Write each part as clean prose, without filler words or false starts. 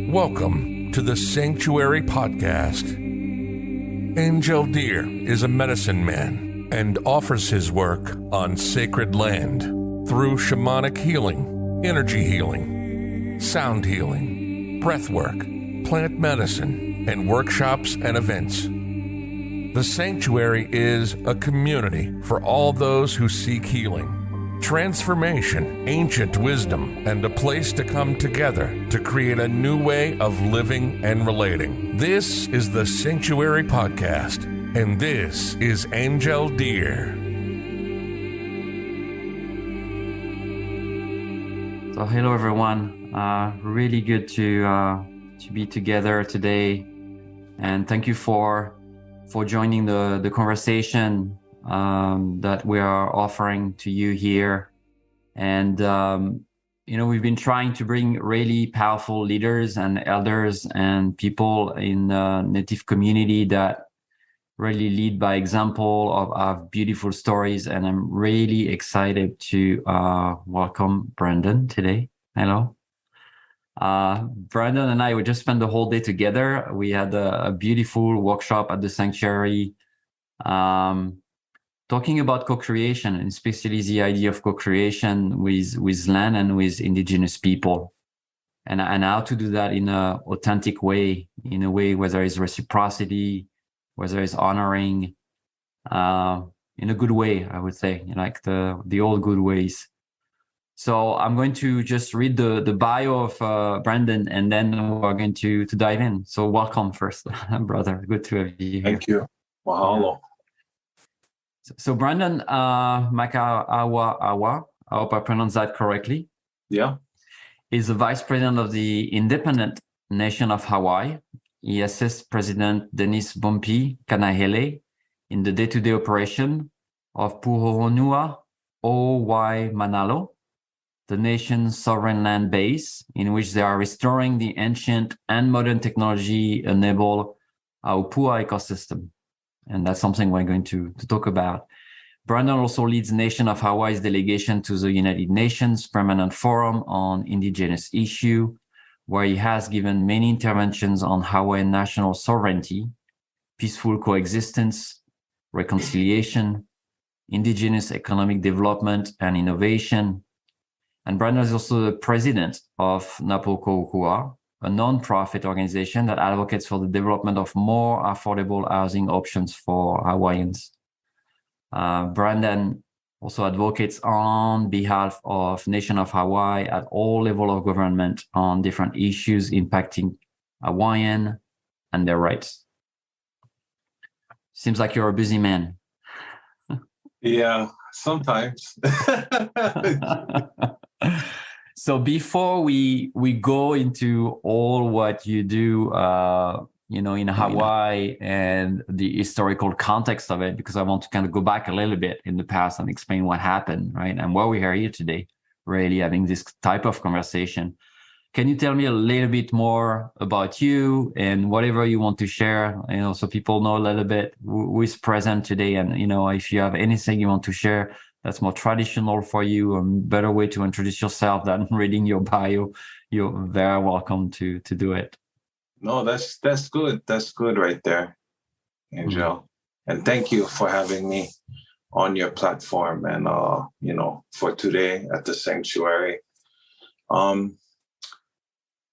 Welcome to the Sanctuary Podcast. Angel Deer is a medicine man and offers his work on sacred land through shamanic healing, energy healing, sound healing, breath work, plant medicine, and workshops and events. The Sanctuary is a community for all those who seek healing, transformation, ancient wisdom, and a place to come together to create a new way of living and relating. This is the Sanctuary Podcast, and this is Angel Deer. So hello everyone, really good to be together today, and thank you for joining the conversation that we are offering to you here. And we've been trying to bring really powerful leaders and elders and people in the Native community that really lead by example of beautiful stories. And I'm really excited to welcome Brandon today. Hello. Brandon and I, we just spent the whole day together. We had a beautiful workshop at the Sanctuary, talking about co-creation, and especially the idea of co-creation with land and with Indigenous people, and how to do that in an authentic way, in a way where there is reciprocity, where there is honoring, in a good way, I would say, like the old good ways. So I'm going to just read the bio of Brandon, and then we're going to dive in. So welcome first, brother. Good to have you here. Thank you. Mahalo. So Brandon Maka'awa'awa, I hope I pronounced that correctly. Yeah. Is the vice president of the independent nation of Hawaii. He assists President Denis Bumpy Kanahele in the day-to-day operation of Pu'uhonua O Waimanalo, the nation's sovereign land base, in which they are restoring the ancient and modern technology enable Aupua ecosystem. And that's something we're going to talk about. Brandon also leads the nation of Hawaii's delegation to the United Nations Permanent Forum on Indigenous issue, where he has given many interventions on Hawaiian national sovereignty, peaceful coexistence, reconciliation, Indigenous economic development and innovation. And Brandon is also the president of Pu'uhonua, a non-profit organization that advocates for the development of more affordable housing options for Hawaiians. Brandon also advocates on behalf of Nation of Hawaii at all levels of government on different issues impacting Hawaiian and their rights. Seems like you're a busy man. Yeah, sometimes. So before we go into all what you do, in Hawaii and the historical context of it, because I want to kind of go back a little bit in the past and explain what happened, right? And why we are here today, really having this type of conversation. Can you tell me a little bit more about you and whatever you want to share, so people know a little bit who is present today, and, if you have anything you want to share that's more traditional for you, a better way to introduce yourself than reading your bio, you're very welcome to do it. No, that's good. That's good right there, Angel. Mm-hmm. And thank you for having me on your platform and, for today at the Sanctuary.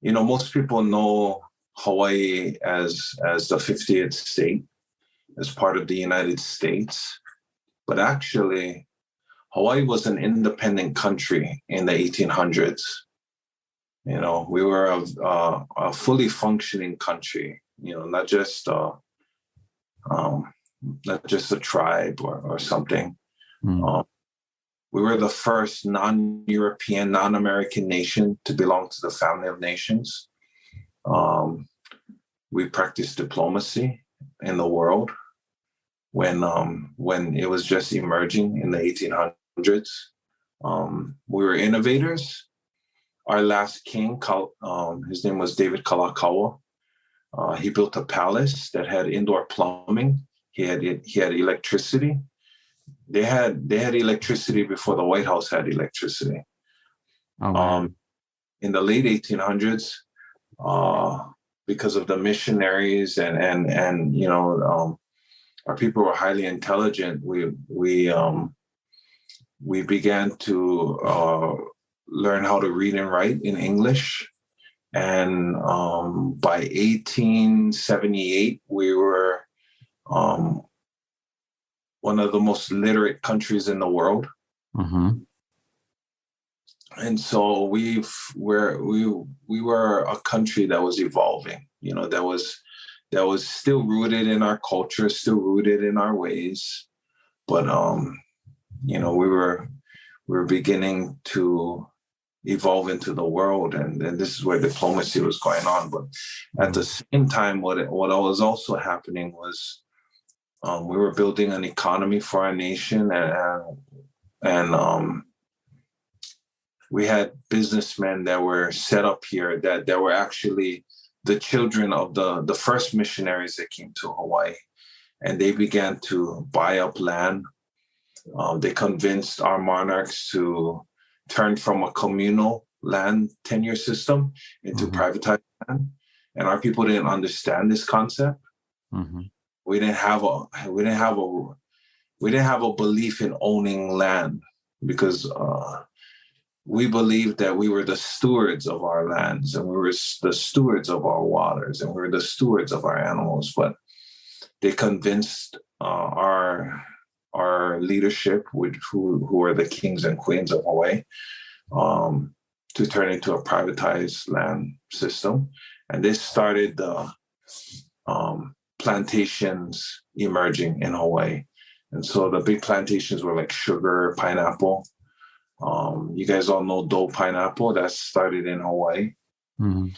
Most people know Hawaii as the 50th state, as part of the United States, but actually, Hawaii was an independent country in the 1800s. We were a fully functioning country. Not just a tribe or something. Mm. We were the first non-European, non-American nation to belong to the family of nations. We practiced diplomacy in the world when it was just emerging in the 1800s. We were innovators. Our last king, his name was David Kalakaua. He built a palace that had indoor plumbing. He had electricity. They had electricity before the White House had electricity. Oh, wow. In the late 1800s, because of the missionaries and our people were highly intelligent. We began to learn how to read and write in English. And by 1878, we were one of the most literate countries in the world. Mm-hmm. And so we were a country that was evolving, that was still rooted in our culture, still rooted in our ways. But we were beginning to evolve into the world, and this is where diplomacy was going on. But at the same time, what was also happening was we were building an economy for our nation, and we had businessmen that were set up here that were actually the children of the first missionaries that came to Hawaii, and they began to buy up land. They convinced our monarchs to turn from a communal land tenure system into privatized land, and our people didn't understand this concept. Mm-hmm. We didn't have a belief in owning land, because we believed that we were the stewards of our lands, and we were the stewards of our waters, and we were the stewards of our animals. But they convinced our leadership, who are the kings and queens of Hawaii, to turn into a privatized land system. And this started the plantations emerging in Hawaii. And so the big plantations were like sugar, pineapple. You guys all know Dole pineapple. That started in Hawaii. Mm-hmm.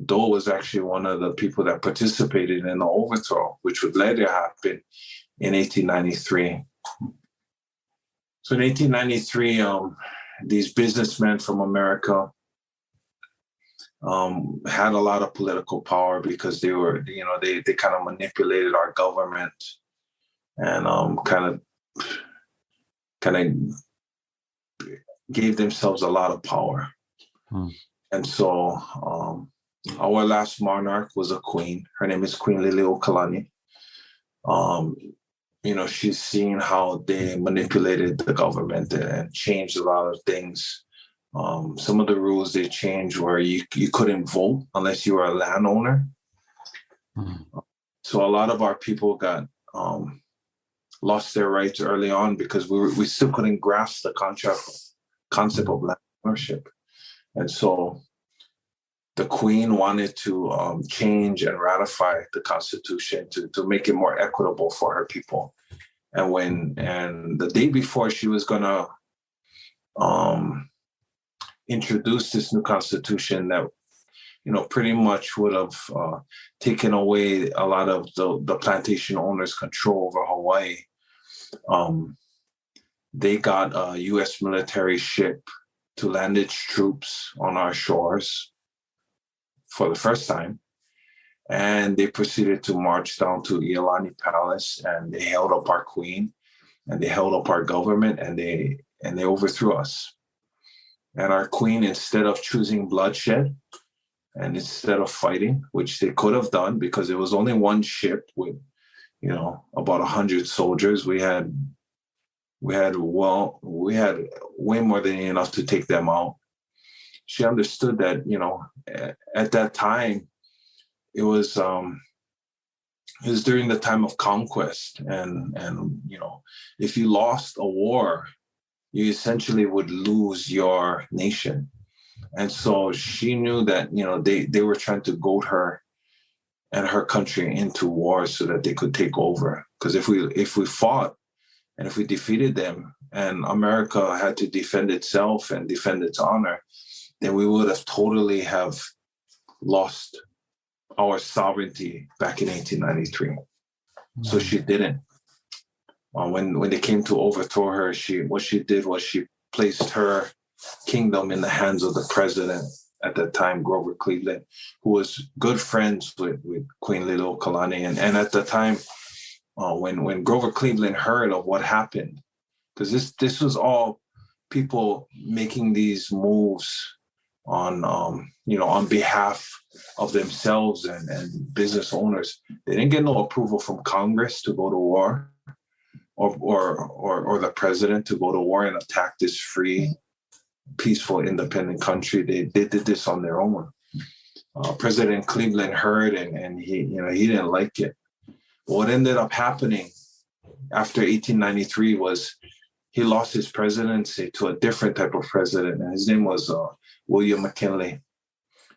Dole was actually one of the people that participated in the overthrow, which would later happen in 1893. So in 1893, these businessmen from America had a lot of political power, because they were, they kind of manipulated our government, and kind of gave themselves a lot of power. And so our last monarch was a queen. Her name is Queen Liliuokalani. She's seen how they manipulated the government and changed a lot of things. Some of the rules they changed were you couldn't vote unless you were a landowner. So a lot of our people got lost their rights early on, because we still couldn't grasp the concept of land ownership. And so the Queen wanted to change and ratify the Constitution to make it more equitable for her people. And the day before she was going to introduce this new Constitution that, pretty much would have taken away a lot of the plantation owners' control over Hawaii, they got a U.S. military ship to land its troops on our shores for the first time. And they proceeded to march down to Iolani Palace, and they held up our queen, and they held up our government, and they overthrew us. And our queen, instead of choosing bloodshed and instead of fighting, which they could have done, because it was only one ship with, about 100 soldiers, we had way more than enough to take them out. She understood that, at that time, it was during the time of conquest, and if you lost a war, you essentially would lose your nation. And so she knew that they were trying to goad her and her country into war so that they could take over. Because if we fought and if we defeated them, and America had to defend itself and defend its honor, then we would have totally have lost our sovereignty back in 1893. So she didn't. When they came to overthrow her, what she did was she placed her kingdom in the hands of the president at that time, Grover Cleveland, who was good friends with Queen Liliuokalani. And at the time, when Grover Cleveland heard of what happened, because this was all people making these moves on behalf of themselves and business owners. They didn't get no approval from Congress to go to war, or the president to go to war and attack this free, peaceful, independent country. They did this on their own. President Cleveland heard, and he didn't like it. What ended up happening after 1893 was he lost his presidency to a different type of president, and his name was William McKinley.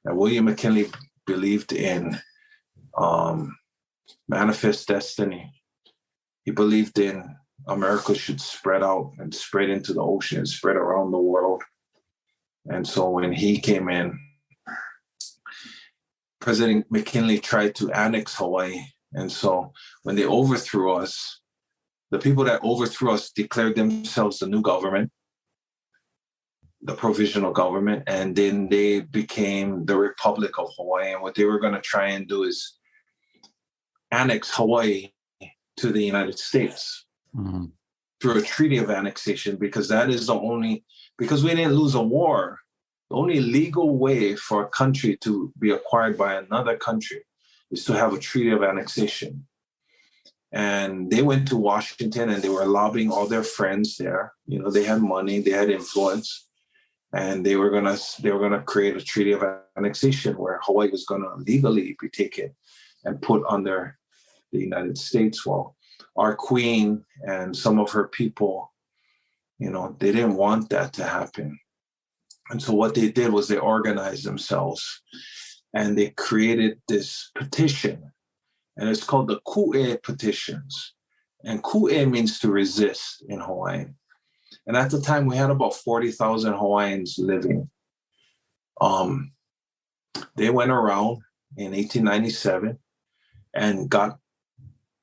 And William McKinley believed in manifest destiny. He believed in America should spread out and spread into the ocean and spread around the world. And so when he came in, President McKinley tried to annex Hawaii. And so when they overthrew us, the people that overthrew us declared themselves the new government, the provisional government, and then they became the Republic of Hawaii. And what they were going to try and do is annex Hawaii to the United States through a treaty of annexation, because that is because we didn't lose a war. The only legal way for a country to be acquired by another country is to have a treaty of annexation. And they went to Washington and they were lobbying all their friends there. They had money, they had influence, and they were gonna create a treaty of annexation where Hawaii was gonna legally be taken and put under the United States. Well, our queen and some of her people, they didn't want that to happen. And so what they did was they organized themselves and they created this petition, and it's called the Ku'e petitions. And Ku'e means to resist in Hawaiian. And at the time we had about 40,000 Hawaiians living. They went around in 1897 and got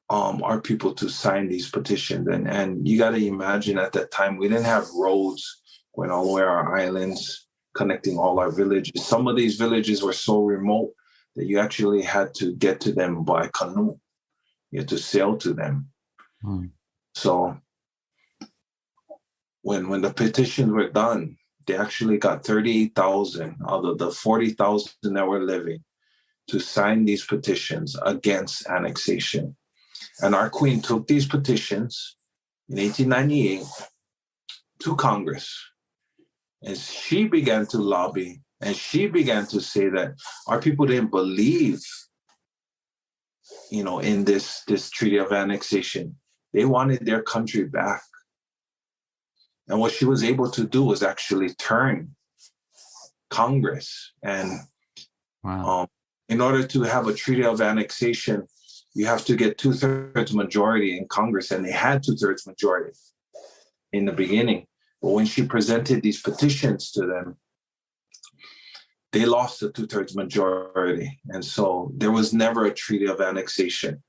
our people to sign these petitions. And you got to imagine at that time, we didn't have roads going all the way our islands, connecting all our villages. Some of these villages were so remote that you actually had to get to them by canoe. You had to sail to them. So when the petitions were done, they actually got 38,000 out of the 40,000 that were living to sign these petitions against annexation. And our queen took these petitions in 1898 to Congress. And she began to lobby, and she began to say that our people didn't believe, in this treaty of annexation. They wanted their country back. And what she was able to do was actually turn Congress. And in order to have a treaty of annexation, you have to get 2/3 majority in Congress, and they had 2/3 majority in the beginning. But when she presented these petitions to them, they lost the 2/3 majority. And so there was never a treaty of annexation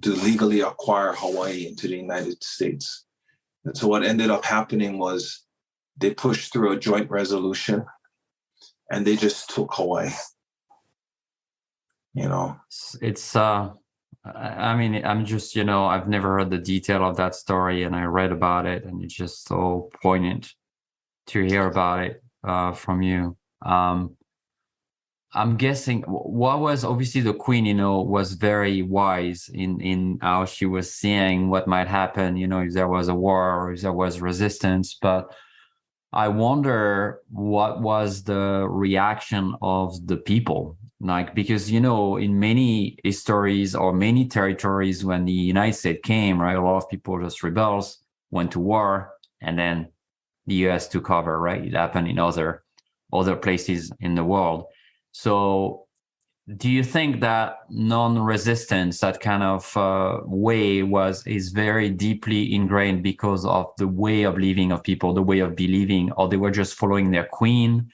to legally acquire Hawaii into the United States. And so what ended up happening was they pushed through a joint resolution and they just took Hawaii. It's I'm just, I've never heard the detail of that story, and I read about it, and it's just so poignant to hear about it from you. I'm guessing what was obviously the queen, was very wise in how she was seeing what might happen, if there was a war or if there was resistance. But I wonder what was the reaction of the people. Because, in many histories or many territories, when the United States came, right, a lot of people just rebelled, went to war, and then the US took over, right? It happened in other places in the world. So do you think that non-resistance, that kind of way is very deeply ingrained because of the way of living of people, the way of believing, or they were just following their queen?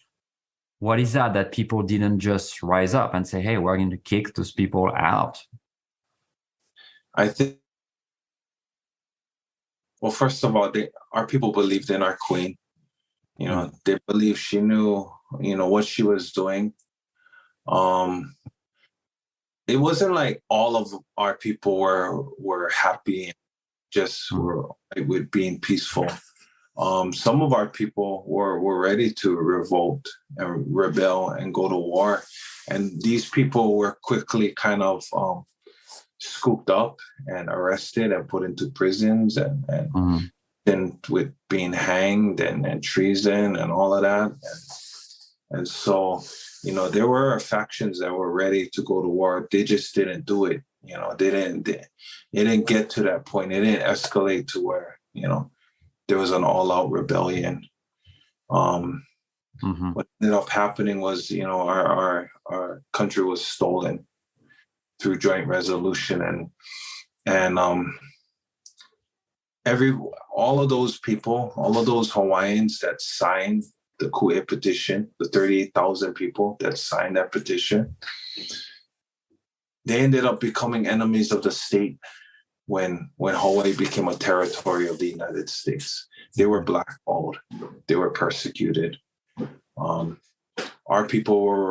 What is that people didn't just rise up and say, hey, we're going to kick those people out? I think, well, first of all, our people believed in our queen. They believed she knew, what she was doing. It wasn't like all of our people were happy and just were with being peaceful. some of our people were ready to revolt and rebel and go to war. And these people were quickly kind of scooped up and arrested and put into prisons and then with being hanged and treason and all of that. And so, there were factions that were ready to go to war. They just didn't do it. They didn't get to that point. It didn't escalate to where, there was an all-out rebellion. What ended up happening was, our country was stolen through joint resolution, and all of those people, all of those Hawaiians that signed the Ku'e petition, the 38,000 people that signed that petition, they ended up becoming enemies of the state when Hawaii became a territory of the United States. They were blackballed. They were persecuted. Our people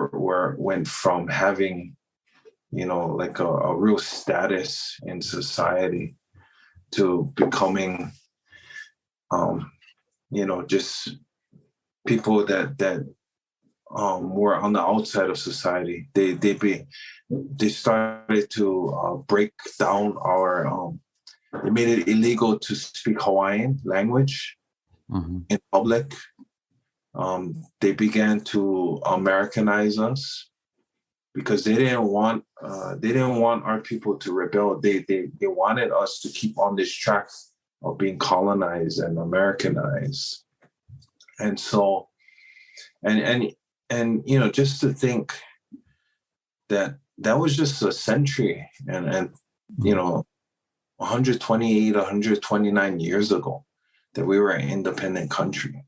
went from having, like a real status in society to becoming, just people that were on the outside of society. They started to break down our. They made it illegal to speak Hawaiian language in public. They began to Americanize us because they didn't want our people to rebel. They wanted us to keep on this track of being colonized and Americanized. And so, and just to think that was just a century and 128, 129 years ago that we were an independent country.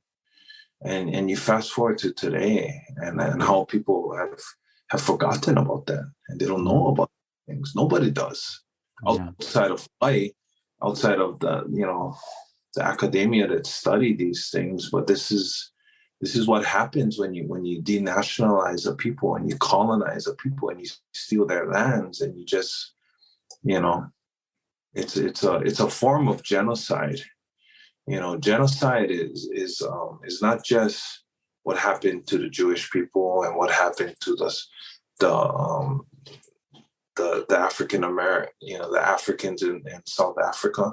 And you fast forward to today and how people have forgotten about that and they don't know about things. Nobody does. Outside of Hawaii, outside of the academia that study these things. But this is what happens when you denationalize a people and you colonize a people and you steal their lands and you just, it's a form of genocide. Genocide is not just what happened to the Jewish people and what happened to the African American, the Africans in South Africa.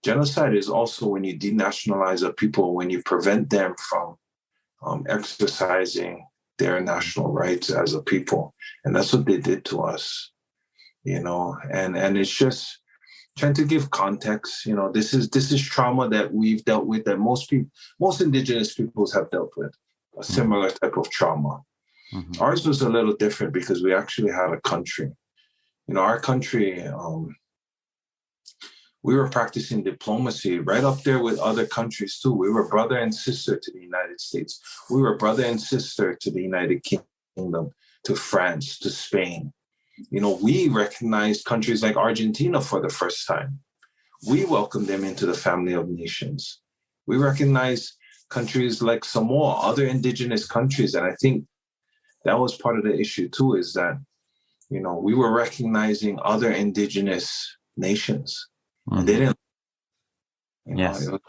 Genocide is also when you denationalize a people, when you prevent them from exercising their national rights as a people, and that's what they did to us. And it's just trying to give context. This is trauma that we've dealt with, that most Indigenous peoples have dealt with, a similar type of trauma. Ours was a little different because we actually had a country. Our country, we were practicing diplomacy right up there with other countries too. We were brother and sister to the United States. We were brother and sister to the United Kingdom, to France, to Spain. We recognized countries like Argentina for the first time. We welcomed them into the family of nations. We recognized countries like Samoa, other indigenous countries. And I think that was part of the issue too, is that, we were recognizing other indigenous nations. And they didn't, Yes. It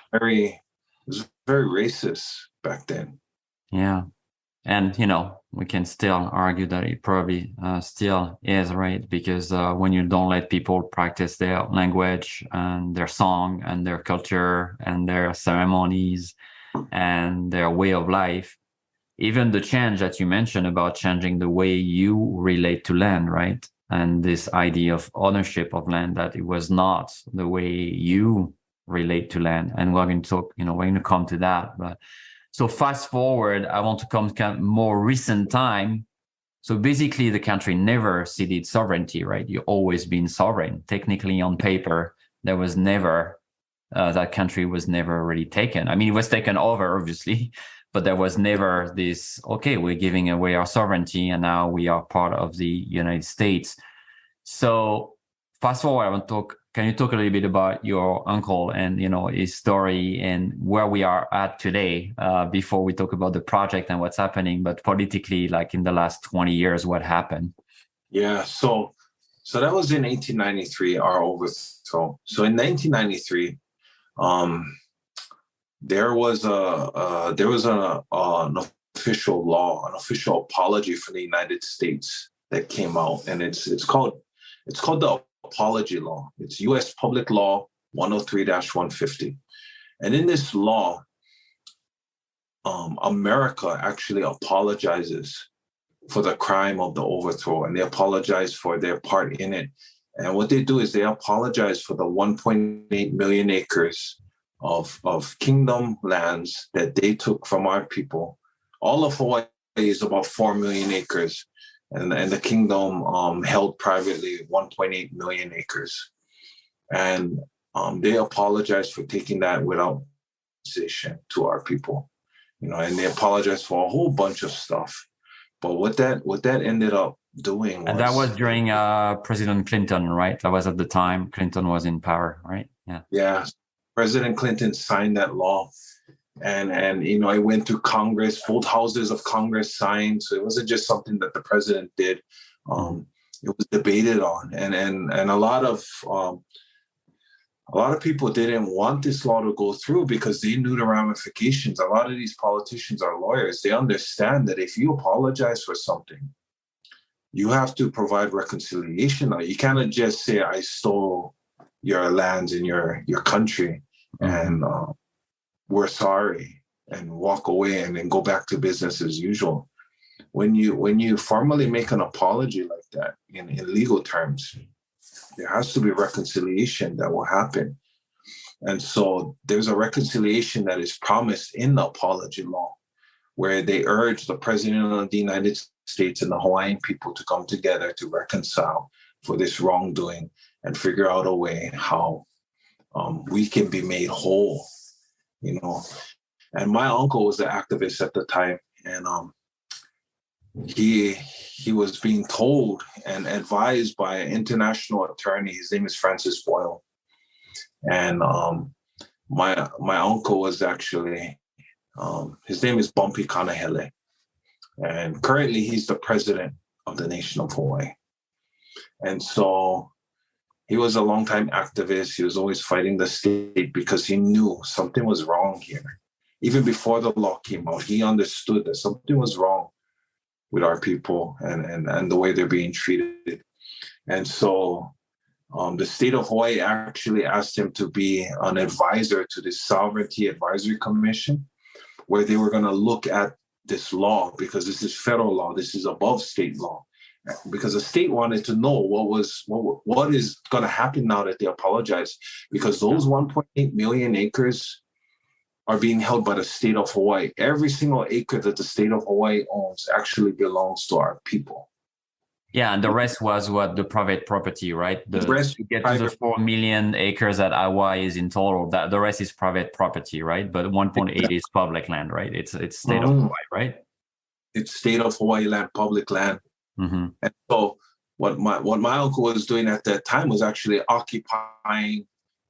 was very racist back then. Yeah. And, we can still argue that it probably still is, right? Because when you don't let people practice their language and their song and their culture and their ceremonies and their way of life, even the change that you mentioned about changing the way you relate to land, right? And this idea of ownership of land, that it was not the way you relate to land. And we're going to talk, we're going to come to that. But so fast forward, I want to come more recent time. So basically the country never ceded sovereignty, right? You've always been sovereign. Technically on paper, there was never, that country was never really taken. I mean, it was taken over, obviously, but there was never this, okay, we're giving away our sovereignty and now we are part of the United States. So fast forward, can you talk a little bit about your uncle and, his story and where we are at today, before we talk about the project and what's happening, but politically, like in the last 20 years, what happened? Yeah. So that was in 1893, our overthrow. So in 1993, there was an official law, an official apology from the United States that came out, and it's called the Apology Law. It's U.S. Public Law 103-150, and in this law, America actually apologizes for the crime of the overthrow, and they apologize for their part in it. And what they do is they apologize for the 1.8 million acres of kingdom lands that they took from our people. All of Hawaii is about 4 million acres, and the kingdom held privately 1.8 million acres. And they apologize for taking that without compensation to our people, and they apologize for a whole bunch of stuff. But what that ended up doing was... And that was during President Clinton, right? That was at the time Clinton was in power, right? Yeah. Yeah. President Clinton signed that law, and it went through Congress. Both houses of Congress signed, so it wasn't just something that the president did. It was debated on, and a lot of people didn't want this law to go through because they knew the ramifications. A lot of these politicians are lawyers. They understand that if you apologize for something, you have to provide reconciliation. You cannot just say, I stole your lands in your country, and we're sorry, and walk away and then go back to business as usual. When you formally make an apology like that in legal terms, there has to be reconciliation that will happen. And so there's a reconciliation that is promised in the apology law, where they urge the President of the United States and the Hawaiian people to come together to reconcile for this wrongdoing and figure out a way how we can be made whole, And my uncle was the activist at the time, and he was being told and advised by an international attorney. His name is Francis Boyle, and my uncle was actually his name is Bumpy Kanahele, and currently he's the president of the nation of Hawaii. And so he was a longtime activist. He was always fighting the state because he knew something was wrong here. Even before the law came out, he understood that something was wrong with our people and the way they're being treated. And so the state of Hawaii actually asked him to be an advisor to the Sovereignty Advisory Commission, where they were going to look at this law, because this is federal law. This is above state law. Because the state wanted to know what is going to happen now that they apologize, because those 1.8 million acres are being held by the state of Hawaii. Every single acre that the state of Hawaii owns actually belongs to our people. Yeah, and the rest was the private property, right? The rest to get to the 4 million acres that Hawaii is in total, that the rest is private property, right? But 1.8 is public land, right? It's state of Hawaii, right? It's state of Hawaii land, public land. Mm-hmm. And so what my uncle was doing at that time was actually occupying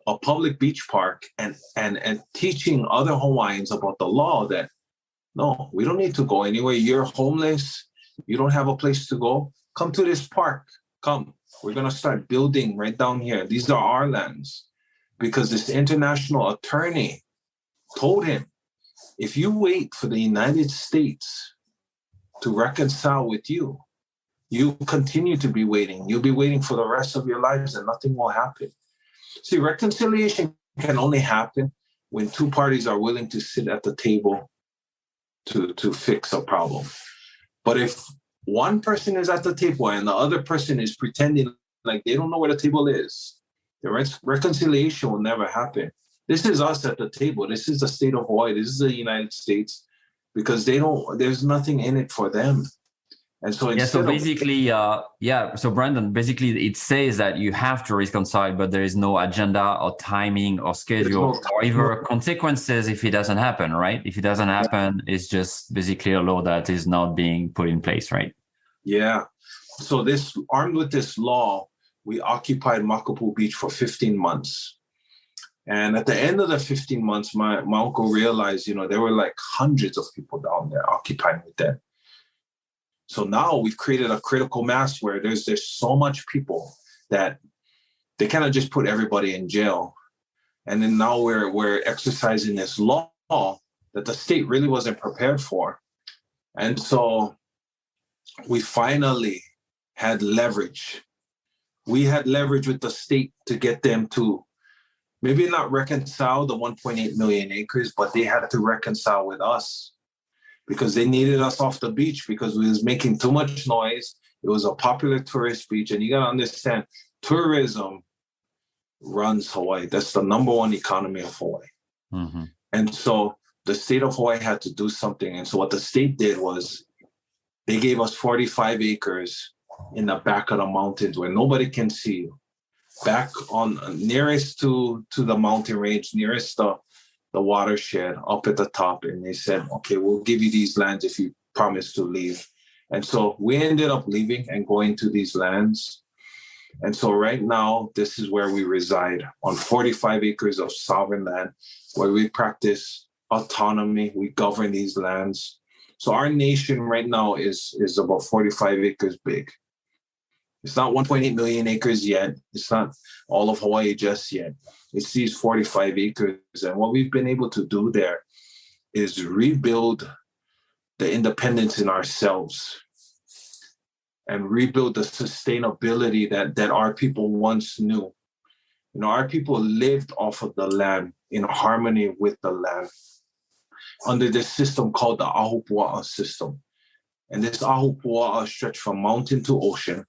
a public beach park and teaching other Hawaiians about the law that, no, we don't need to go anywhere. You're homeless. You don't have a place to go. Come to this park. Come. We're going to start building right down here. These are our lands. Because this international attorney told him, if you wait for the United States to reconcile with you, you continue to be waiting. You'll be waiting for the rest of your lives and nothing will happen. See, reconciliation can only happen when two parties are willing to sit at the table to fix a problem. But if one person is at the table and the other person is pretending like they don't know where the table is, the reconciliation will never happen. This is us at the table. This is the state of Hawaii. This is the United States, because there's nothing in it for them. And so so Brandon, basically it says that you have to reconcile, but there is no agenda or timing or schedule or even consequences if it doesn't happen, right? If it doesn't happen, it's just basically a law that is not being put in place, right? Yeah. So armed with this law, we occupied Makapu'u Beach for 15 months. And at the end of the 15 months, my uncle realized, there were like hundreds of people down there occupying with that. So now we've created a critical mass where there's so much people that they cannot just put everybody in jail. And then now we're exercising this law that the state really wasn't prepared for. And so we finally had leverage. We had leverage with the state to get them to maybe not reconcile the 1.8 million acres, but they had to reconcile with us because they needed us off the beach because we was making too much noise. It was a popular tourist beach. And you got to understand, tourism runs Hawaii. That's the number one economy of Hawaii. Mm-hmm. And so the state of Hawaii had to do something. And so what the state did was they gave us 45 acres in the back of the mountains where nobody can see you. Back on nearest to the mountain range, nearest the watershed, up at the top. And they said, okay, we'll give you these lands if you promise to leave. And so we ended up leaving and going to these lands. And so right now, this is where we reside, on 45 acres of sovereign land, where we practice autonomy. We govern these lands. So our nation right now is about 45 acres big. It's not 1.8 million acres yet. It's not all of Hawaii just yet. It's these 45 acres. And what we've been able to do there is rebuild the independence in ourselves and rebuild the sustainability that our people once knew. You know, our people lived off of the land, in harmony with the land, under this system called the Ahupua'a system. And this Ahupua'a stretched from mountain to ocean,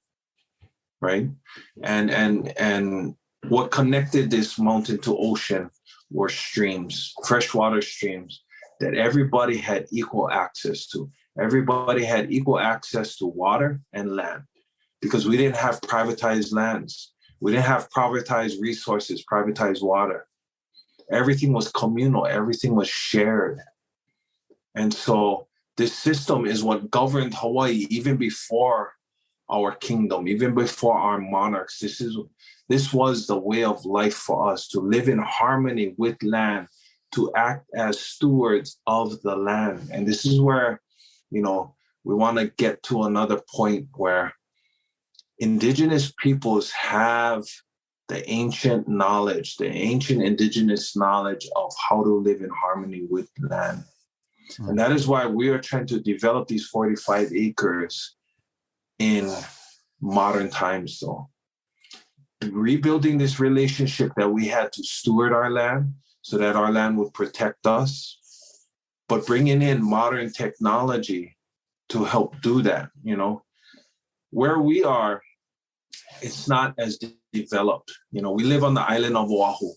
right? And what connected this mountain to ocean were streams, freshwater streams, that everybody had equal access to. Everybody had equal access to water and land because we didn't have privatized lands. We didn't have privatized resources, privatized water. Everything was communal. Everything was shared. And so this system is what governed Hawaii even before our kingdom, even before our monarchs. This was the way of life for us, to live in harmony with land, to act as stewards of the land. And this is where, you know, we want to get to another point where indigenous peoples have the ancient knowledge, the ancient indigenous knowledge of how to live in harmony with land. Mm-hmm. And that is why we are trying to develop these 45 acres in modern times, though. Rebuilding this relationship that we had to steward our land so that our land would protect us, but bringing in modern technology to help do that. You know, where we are, it's not as developed. You know, we live on the island of Oahu.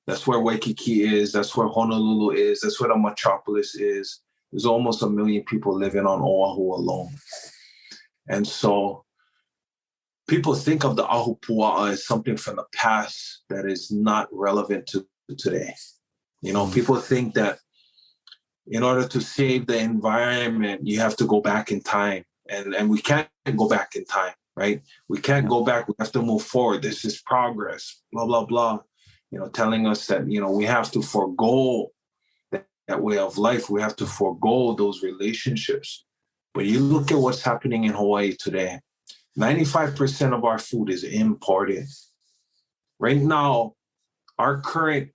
That's where Waikiki is. That's where Honolulu is. That's where the metropolis is. There's almost 1 million people living on Oahu alone. And so people think of the Ahupua'a as something from the past that is not relevant to today. You know, people think that in order to save the environment, you have to go back in time. And we can't go back in time, right? We can't go back. We have to move forward. This is progress, blah, blah, blah. You know, telling us that, you know, we have to forego that way of life. We have to forego those relationships. But you look at what's happening in Hawaii today. 95% of our food is imported. Right now, our current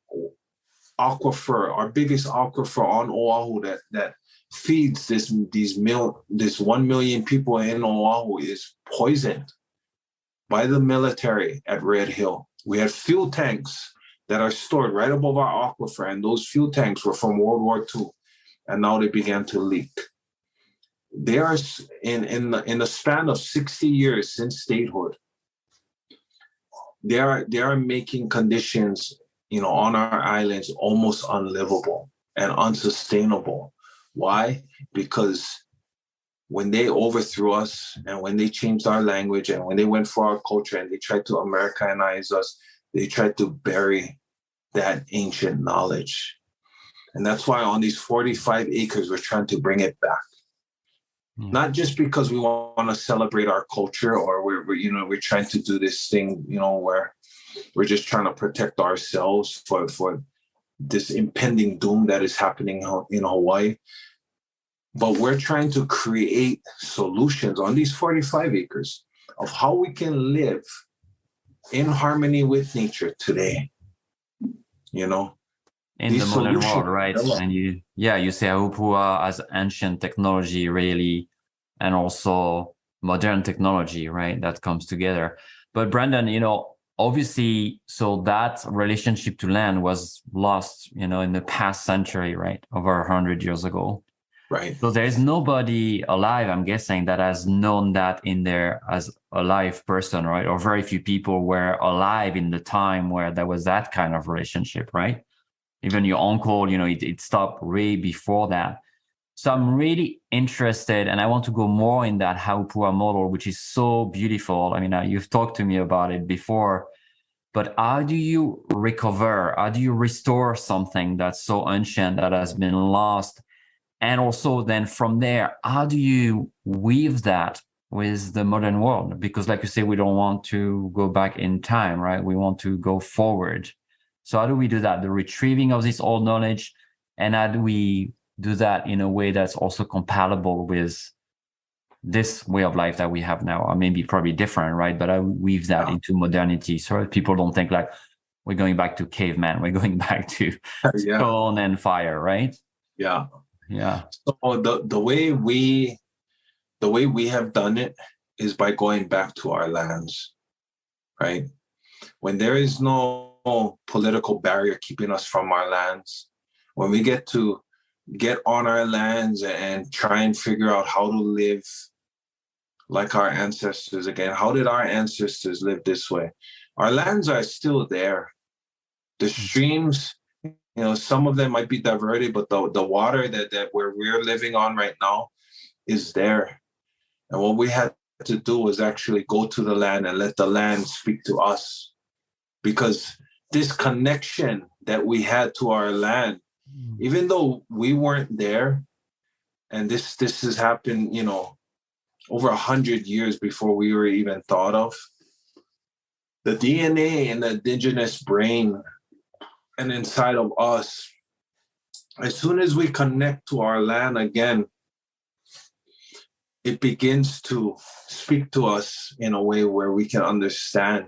aquifer, our biggest aquifer on Oahu that feeds this 1 million people in Oahu is poisoned by the military at Red Hill. We have fuel tanks that are stored right above our aquifer, and those fuel tanks were from World War II, and now they began to leak. They are in the span of 60 years since statehood. They are making conditions, you know, on our islands almost unlivable and unsustainable. Why? Because when they overthrew us and when they changed our language and when they went for our culture and they tried to Americanize us, they tried to bury that ancient knowledge. And that's why on these 45 acres, we're trying to bring it back. Not just because we want to celebrate our culture or we're trying to do this thing, you know, where we're just trying to protect ourselves for this impending doom that is happening in Hawaii. But we're trying to create solutions on these 45 acres of how we can live in harmony with nature today, you know, in the modern world, right? And you say Aupua as ancient technology, really, and also modern technology, right? That comes together. But Brandon, obviously, so that relationship to land was lost, in the past century, right? Over 100 years ago. Right. So there's nobody alive, I'm guessing, that has known that in there as a live person, right? Or very few people were alive in the time where there was that kind of relationship, right? Even your uncle, it stopped way before that. So I'm really interested, and I want to go more in that Haupua model, which is so beautiful. I mean, you've talked to me about it before, but how do you recover? How do you restore something that's so ancient that has been lost? And also then from there, how do you weave that with the modern world? Because like you say, we don't want to go back in time, right? We want to go forward. So how do we do that? The retrieving of this old knowledge, and how do we do that in a way that's also compatible with this way of life that we have now? Or maybe probably different, right? But I weave that into modernity so that people don't think like we're going back to caveman, we're going back to stone and fire, right? Yeah. Yeah. So the way we have done it is by going back to our lands, right? When there is no political barrier keeping us from our lands, when we get to get on our lands and try and figure out how to live like our ancestors again. How did our ancestors live this way? Our lands are still there. The streams, some of them might be diverted, but the water that where we're living on right now is there. And what we had to do was actually go to the land and let the land speak to us. Because this connection that we had to our land, even though we weren't there, and this has happened, over 100 years before we were even thought of, the DNA in the indigenous brain and inside of us, as soon as we connect to our land again, it begins to speak to us in a way where we can understand,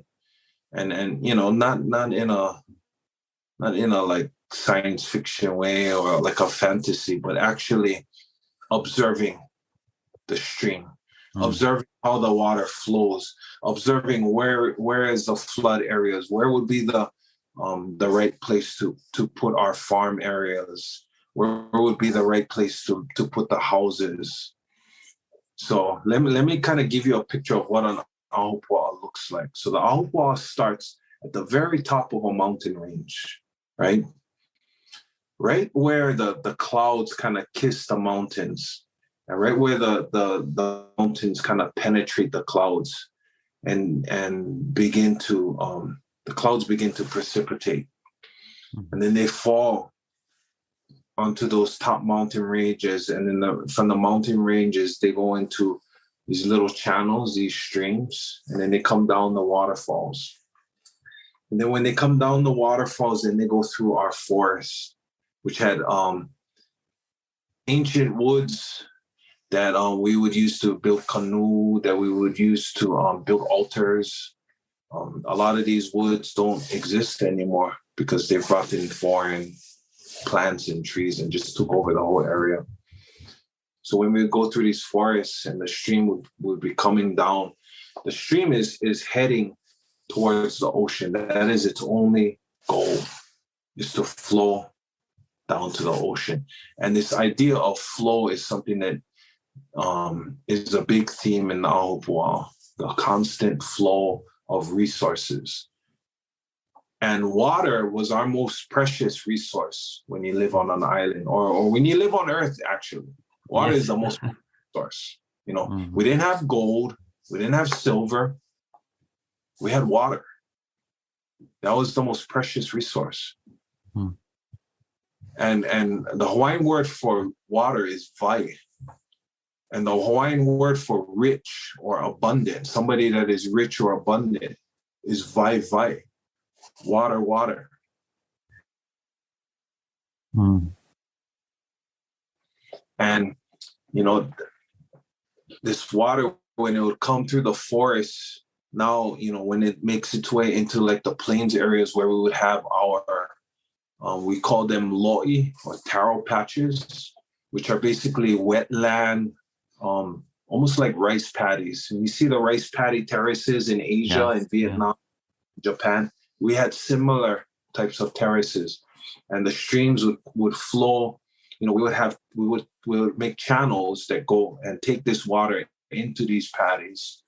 and not in a like science fiction way or like a fantasy, but actually observing the stream, observing how the water flows, observing where is the flood areas, where would be the right place to put our farm areas, where would be the right place to put the houses. So let me kind of give you a picture of what an ahupua'a looks like. So the ahupua'a starts at the very top of a mountain range, right? Right where the clouds kind of kiss the mountains, and right where the mountains kind of penetrate the clouds and begin to the clouds begin to precipitate, and then they fall onto those top mountain ranges, and then from the mountain ranges they go into these little channels, these streams, and then they come down the waterfalls. And then when they come down the waterfalls, then they go through our forests, which had ancient woods that we would use to build canoe, that we would use to build altars. A lot of these woods don't exist anymore because they brought in foreign plants and trees and just took over the whole area. So when we go through these forests and the stream would be coming down, the stream is heading towards the ocean. That is its only goal, is to flow down to the ocean. And this idea of flow is something that is a big theme in the ahupua'a, the constant flow of resources. And water was our most precious resource when you live on an island, or when you live on Earth, actually. Water is the most resource. We didn't have gold, we didn't have silver, we had water. That was the most precious resource. And the Hawaiian word for water is vai. And the Hawaiian word for rich or abundant, somebody that is rich or abundant, is vai vai. Water, water. And, this water, when it would come through the forest, now, when it makes its way into like the plains areas where we would have our We call them lo'i or taro patches, which are basically wetland, almost like rice paddies. And you see the rice paddy terraces in Asia, in Vietnam, Japan. We had similar types of terraces, and the streams would flow. We would make channels that go and take this water into these paddies.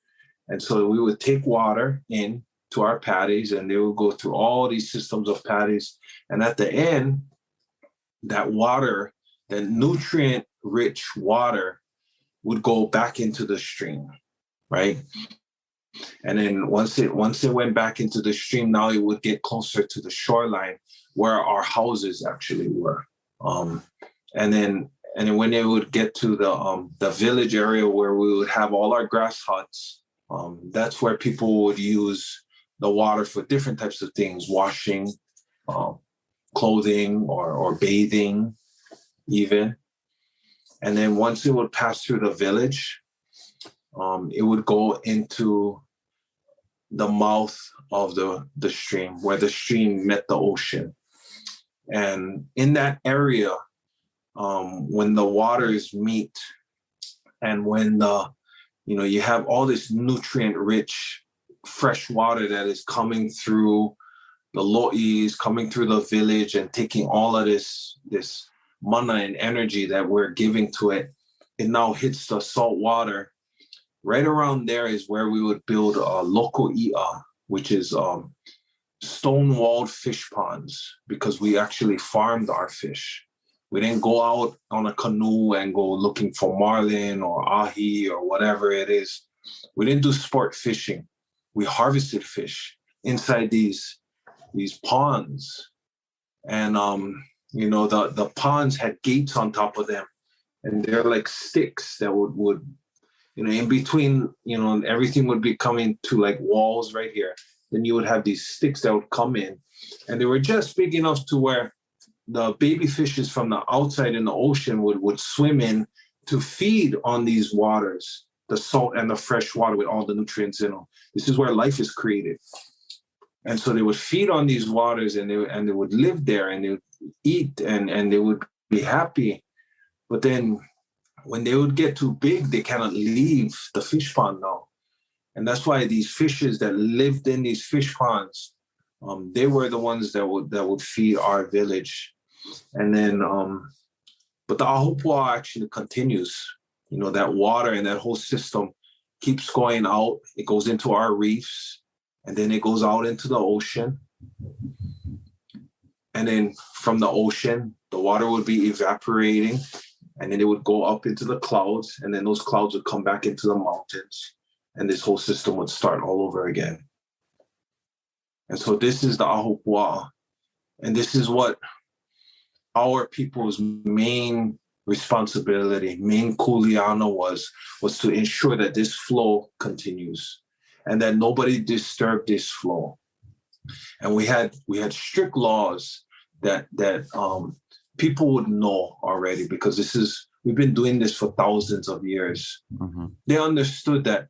And so we would take water in to our paddies, and they would go through all these systems of paddies. And at the end, that water, that nutrient-rich water, would go back into the stream, right? And then once it went back into the stream, now it would get closer to the shoreline where our houses actually were. And then when they would get to the village area where we would have all our grass huts, that's where people would use the water for different types of things, washing, clothing, or bathing even. And then once it would pass through the village, it would go into the mouth of the stream, where the stream met the ocean. And in that area, when the waters meet, and when you have all this nutrient-rich fresh water that is coming through the lo'is, coming through the village, and taking all of this mana and energy that we're giving to it, it now hits the salt water. Right around there is where we would build a local i'a, which is stone-walled fish ponds, because we actually farmed our fish. We didn't go out on a canoe and go looking for marlin or ahi or whatever it is. We didn't do sport fishing. We harvested fish inside these ponds. And the ponds had gates on top of them, and they're like sticks that would in between, everything would be coming to like walls right here. Then you would have these sticks that would come in, and they were just big enough to where the baby fishes from the outside in the ocean would swim in to feed on these waters, the salt and the fresh water with all the nutrients in them. This is where life is created. And so they would feed on these waters, and they would live there, and they would eat, and they would be happy. But then when they would get too big, they cannot leave the fish pond now. And that's why these fishes that lived in these fish ponds, they were the ones that would feed our village. And then, but the Ahupua'a actually continues. That water and that whole system keeps going out. It goes into our reefs, and then it goes out into the ocean. And then from the ocean, the water would be evaporating, and then it would go up into the clouds, and then those clouds would come back into the mountains, and this whole system would start all over again. And so this is the Ahupua'a, and this is what our people's main responsibility, main kuleana was to ensure that this flow continues and that nobody disturb this flow. And we had strict laws that people would know already, because we've been doing this for thousands of years. Mm-hmm. They understood that,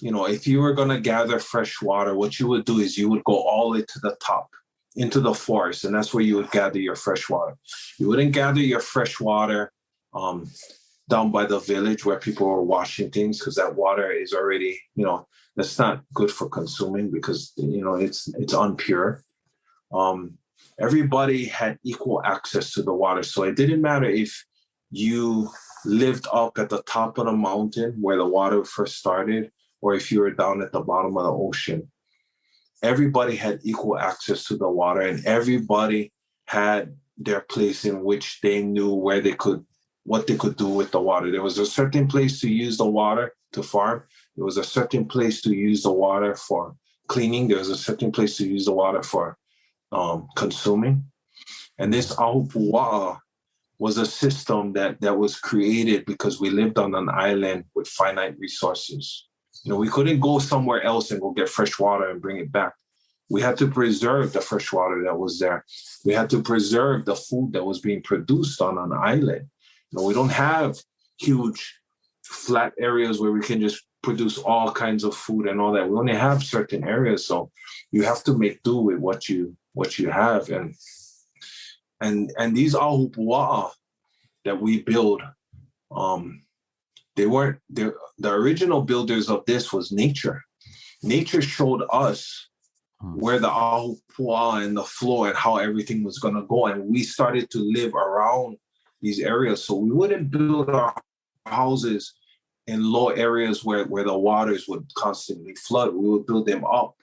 if you were going to gather fresh water, what you would do is you would go all the way to the top, into the forest, and that's where you would gather your fresh water. You wouldn't gather your fresh water down by the village where people were washing things, because that water is already, that's not good for consuming, because, it's unpure. Everybody had equal access to the water. So it didn't matter if you lived up at the top of the mountain where the water first started, or if you were down at the bottom of the ocean. Everybody had equal access to the water, and everybody had their place in which they knew what they could do with the water. There was a certain place to use the water to farm. There was a certain place to use the water for cleaning. There was a certain place to use the water for consuming. And this Ahupua'a was a system that was created because we lived on an island with finite resources. We couldn't go somewhere else and go get fresh water and bring it back. We had to preserve the fresh water that was there. We had to preserve the food that was being produced on an island. We don't have huge flat areas where we can just produce all kinds of food and all that. We only have certain areas, so you have to make do with what you have. And And these ahupua'a that we build, they weren't the original builders of this was nature. Nature showed us where the ahupua'a and the floor and how everything was going to go, and we started to live around these areas. So we wouldn't build our houses in low areas where the waters would constantly flood. We would build them up,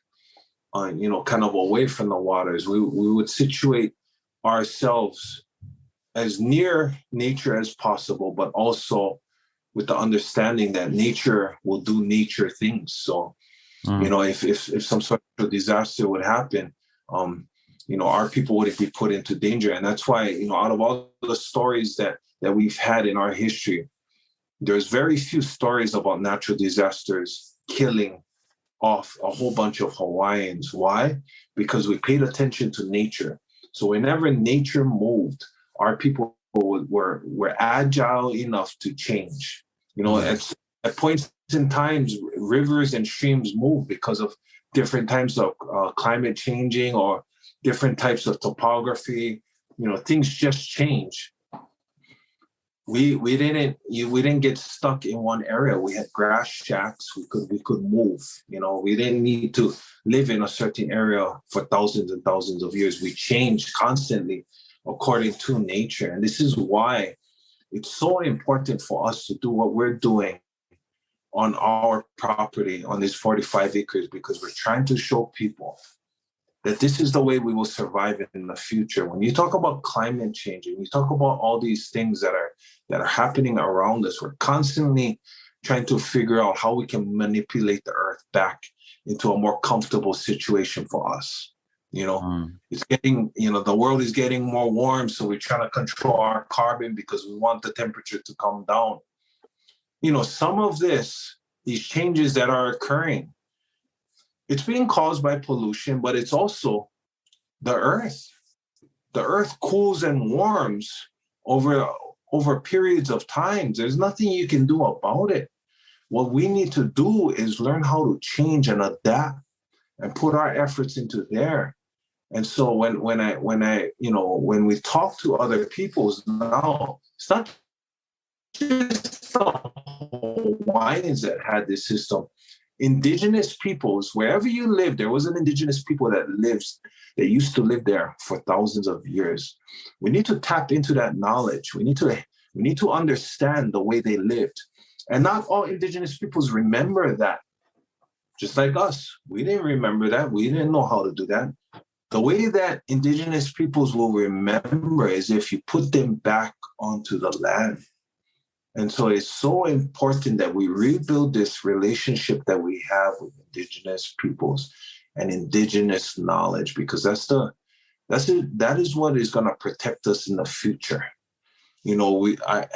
kind of away from the waters. We would situate ourselves as near nature as possible, but also with the understanding that nature will do nature things. So, if some sort of disaster would happen, our people wouldn't be put into danger. And that's why, out of all the stories that we've had in our history, there's very few stories about natural disasters killing off a whole bunch of Hawaiians. Why? Because we paid attention to nature. So whenever nature moved, our people were agile enough to change. At points in times, rivers and streams move because of different types of climate changing or different types of topography. Things just change. We didn't get stuck in one area. We had grass shacks. We could move. We didn't need to live in a certain area for thousands and thousands of years. We changed constantly according to nature. And this is why it's so important for us to do what we're doing on our property, on these 45 acres, because we're trying to show people that this is the way we will survive in the future. When you talk about climate change and you talk about all these things that are happening around us, we're constantly trying to figure out how we can manipulate the earth back into a more comfortable situation for us. It's getting, the world is getting more warm, so we're trying to control our carbon because we want the temperature to come down. Some of these changes that are occurring, it's being caused by pollution, but it's also the earth. The earth cools and warms over periods of time. There's nothing you can do about it. What we need to do is learn how to change and adapt and put our efforts into there. And so when we talk to other peoples now, it's not just the Hawaiians that had this system. Indigenous peoples, wherever you live, there was an indigenous people that used to live there for thousands of years. We need to tap into that knowledge. We need to understand the way they lived. And not all indigenous peoples remember that. Just like us, we didn't remember that. We didn't know how to do that. The way that indigenous peoples will remember is if you put them back onto the land. And so it's so important that we rebuild this relationship that we have with indigenous peoples and indigenous knowledge, because that is what is going to protect us in the future. I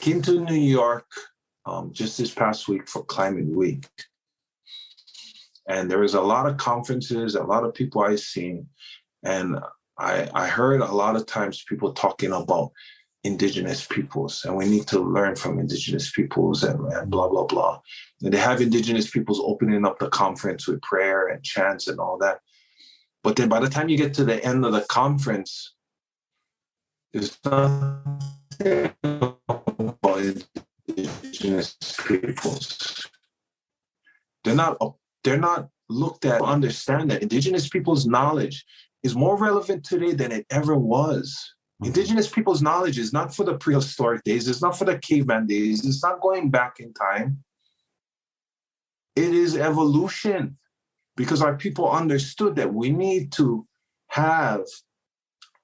came to New York just this past week for Climate Week. And there was a lot of conferences, a lot of people I've seen. And I heard a lot of times people talking about indigenous peoples, and we need to learn from indigenous peoples and blah, blah, blah. And they have indigenous peoples opening up the conference with prayer and chants and all that. But then by the time you get to the end of the conference, there's nothing about indigenous peoples. They're not looked at to understand that indigenous people's knowledge is more relevant today than it ever was. Indigenous people's knowledge is not for the prehistoric days. It's not for the caveman days. It's not going back in time. It is evolution, because our people understood that we need to have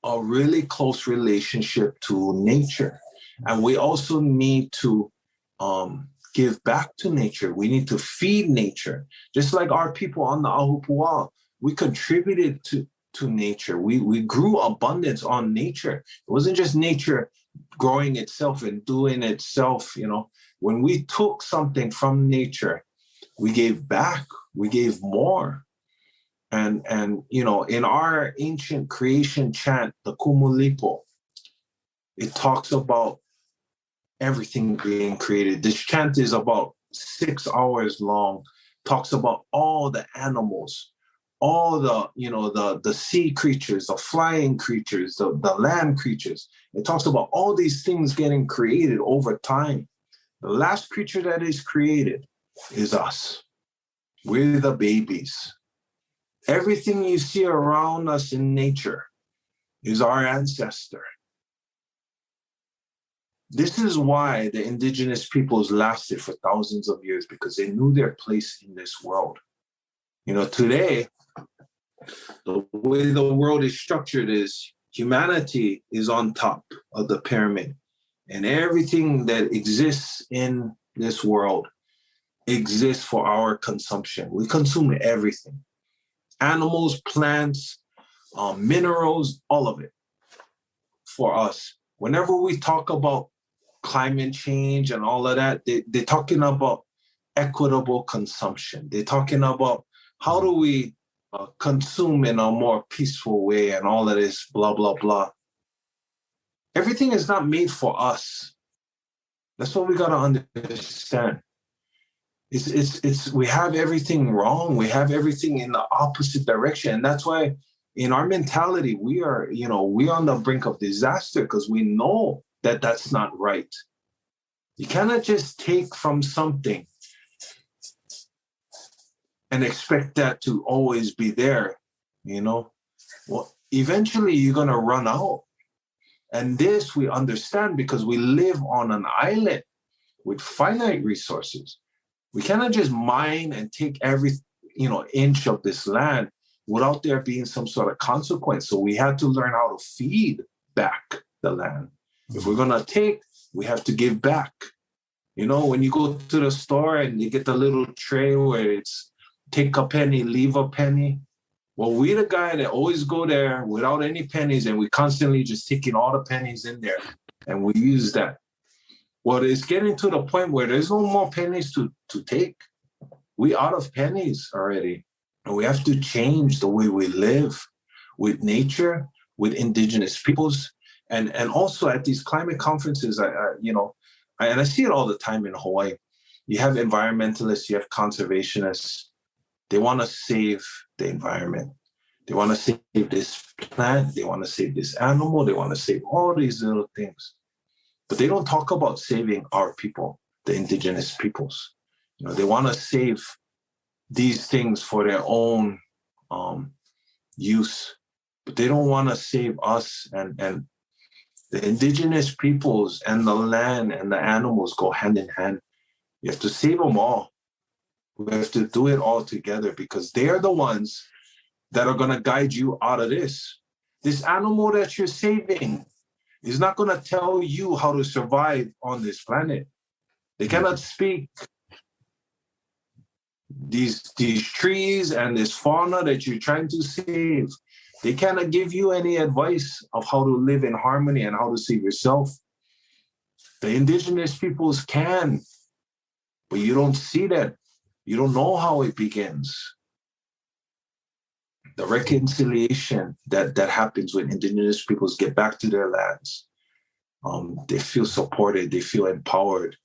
a really close relationship to nature. And we also need to give back to nature. We need to feed nature. Just like our people on the Ahupua'a, we contributed to nature. We grew abundance on nature. It wasn't just nature growing itself and doing itself. When we took something from nature, we gave back, we gave more. And in our ancient creation chant, the Kumulipo, it talks about everything being created. This chant is about 6 hours long, talks about all the animals, all the sea creatures, the flying creatures, the land creatures. It talks about all these things getting created over time. The last creature that is created is us. We're the babies. Everything you see around us in nature is our ancestor. This is why the indigenous peoples lasted for thousands of years, because they knew their place in this world. Today, the way the world is structured is humanity is on top of the pyramid, and everything that exists in this world exists for our consumption. We consume everything. Animals, plants, minerals, all of it for us. Whenever we talk about climate change and all of that, they're talking about equitable consumption. They're talking about how do we consume in a more peaceful way and all of this, blah, blah, blah. Everything is not made for us. That's what we got to understand. It's we have everything wrong. We have everything in the opposite direction. And that's why in our mentality, we're on the brink of disaster, because we know that that's not right. You cannot just take from something and expect that to always be there, Well, eventually you're going to run out. And this we understand because we live on an island with finite resources. We cannot just mine and take every, inch of this land without there being some sort of consequence. So we had to learn how to feed back the land. If we're going to take, we have to give back. When you go to the store and you get the little tray where it's take a penny, leave a penny. Well, we the guy that always go there without any pennies, and we constantly just taking all the pennies in there, and we use that. Well, it's getting to the point where there's no more pennies to take. We out of pennies already. And we have to change the way we live with nature, with indigenous peoples. And also at these climate conferences, I see it all the time in Hawaii. You have environmentalists, you have conservationists. They want to save the environment. They want to save this plant. They want to save this animal. They want to save all these little things. But they don't talk about saving our people, the indigenous peoples. They want to save these things for their own use, but they don't want to save us. And the indigenous peoples and the land and the animals go hand in hand. You have to save them all. We have to do it all together, because they're the ones that are going to guide you out of this. This animal that you're saving is not going to tell you how to survive on this planet. They cannot speak. These trees and this fauna that you're trying to save, they cannot give you any advice of how to live in harmony and how to save yourself. The indigenous peoples can, but you don't see that. You don't know how it begins. The reconciliation that happens when indigenous peoples get back to their lands. They feel supported. They feel empowered.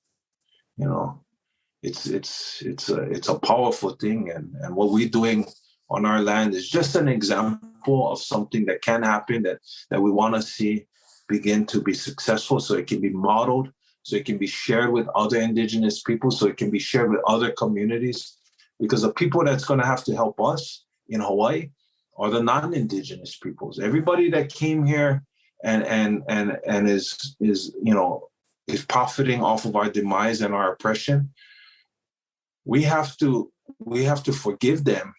It's a powerful thing. And what we're doing on our land is just an example of something that can happen that we want to see begin to be successful, so it can be modeled, so it can be shared with other indigenous people, so it can be shared with other communities. Because the people that's going to have to help us in Hawaii are the non-indigenous peoples. Everybody that came here and is profiting off of our demise and our oppression, we have to forgive them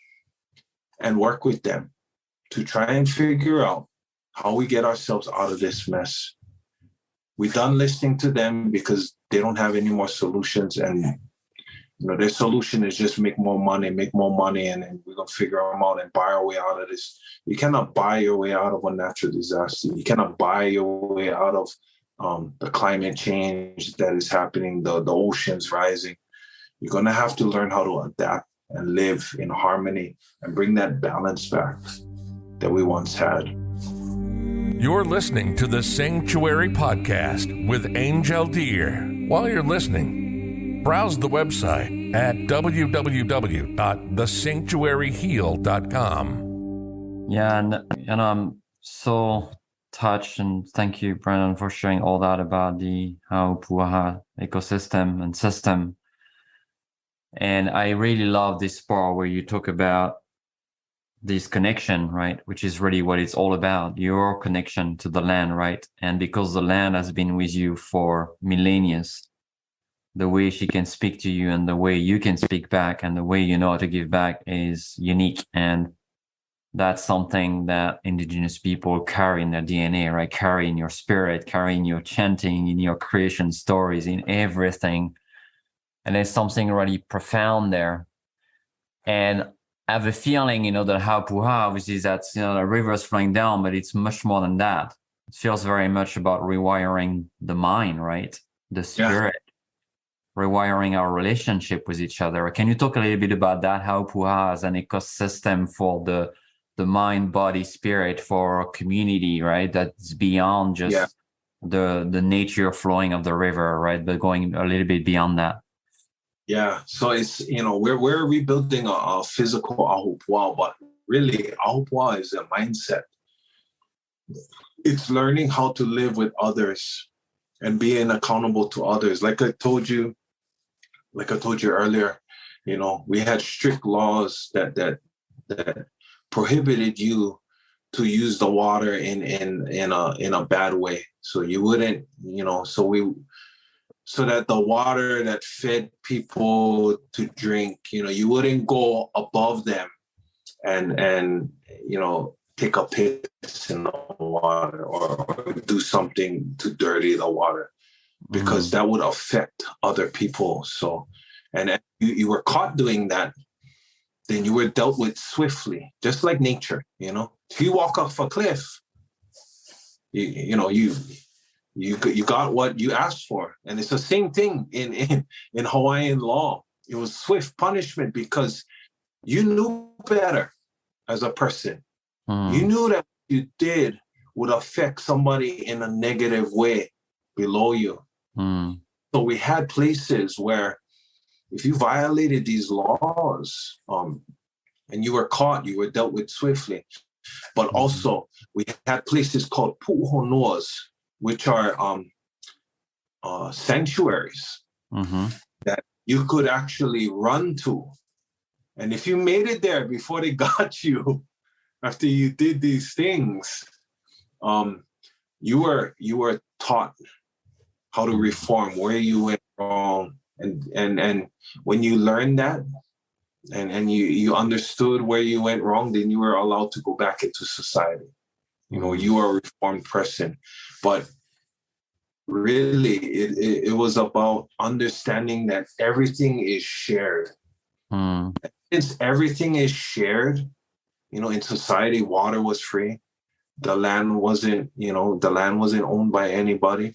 and work with them to try and figure out how we get ourselves out of this mess. We're done listening to them because they don't have any more solutions, and their solution is just make more money, and then we're gonna figure them out and buy our way out of this. You cannot buy your way out of a natural disaster. You cannot buy your way out of the climate change that is happening, the oceans rising. You're gonna have to learn how to adapt and live in harmony and bring that balance back that we once had. You're listening to the Sanctuary Podcast with Angel Deer. While you're listening, Browse the website at www.thesanctuaryheal.com. Yeah, and I'm so touched, and thank you, Brandon, for sharing all that about the Pu'uhonua ecosystem and system. And I really love this part where you talk about this connection, right? Which is really what it's all about, your connection to the land, right? And because the land has been with you for millennia, the way she can speak to you and the way you can speak back and the way you know how to give back is unique. And that's something that Indigenous people carry in their DNA, right? Carry in your spirit, carry in your chanting, in your creation stories, in everything. And there's something really profound there. And I have a feeling, that Pu'uhonua, which is that, the river's flowing down, but it's much more than that. It feels very much about rewiring the mind, right? The spirit, rewiring our relationship with each other. Can you talk a little bit about that? How Pu'uhonua is an ecosystem for the mind, body, spirit, for a community, right? That's beyond just the nature flowing of the river, right? But going a little bit beyond that. Yeah, so it's, we're rebuilding a physical ahupua'a, but really ahupua'a is a mindset. It's learning how to live with others and being accountable to others. Like I told you earlier, we had strict laws that prohibited you to use the water in a bad way. So you wouldn't, so that the water that fed people to drink, you wouldn't go above them and take a piss in the water or do something to dirty the water, because that would affect other people. So, and if you were caught doing that, then you were dealt with swiftly, just like nature. If you walk off a cliff, you got what you asked for. And it's the same thing in Hawaiian law. It was swift punishment because you knew better as a person. You knew that what you did would affect somebody in a negative way below you. So we had places where if you violated these laws and you were caught, you were dealt with swiftly. But also we had places called Pu'uhonuas, which are sanctuaries that you could actually run to. And if you made it there before they got you, after you did these things, you were taught how to reform, where you went wrong. And when you learned that and you understood where you went wrong, then you were allowed to go back into society. You are a reformed person. But really, it was about understanding that everything is shared. Since everything is shared, in society, water was free. The land wasn't owned by anybody.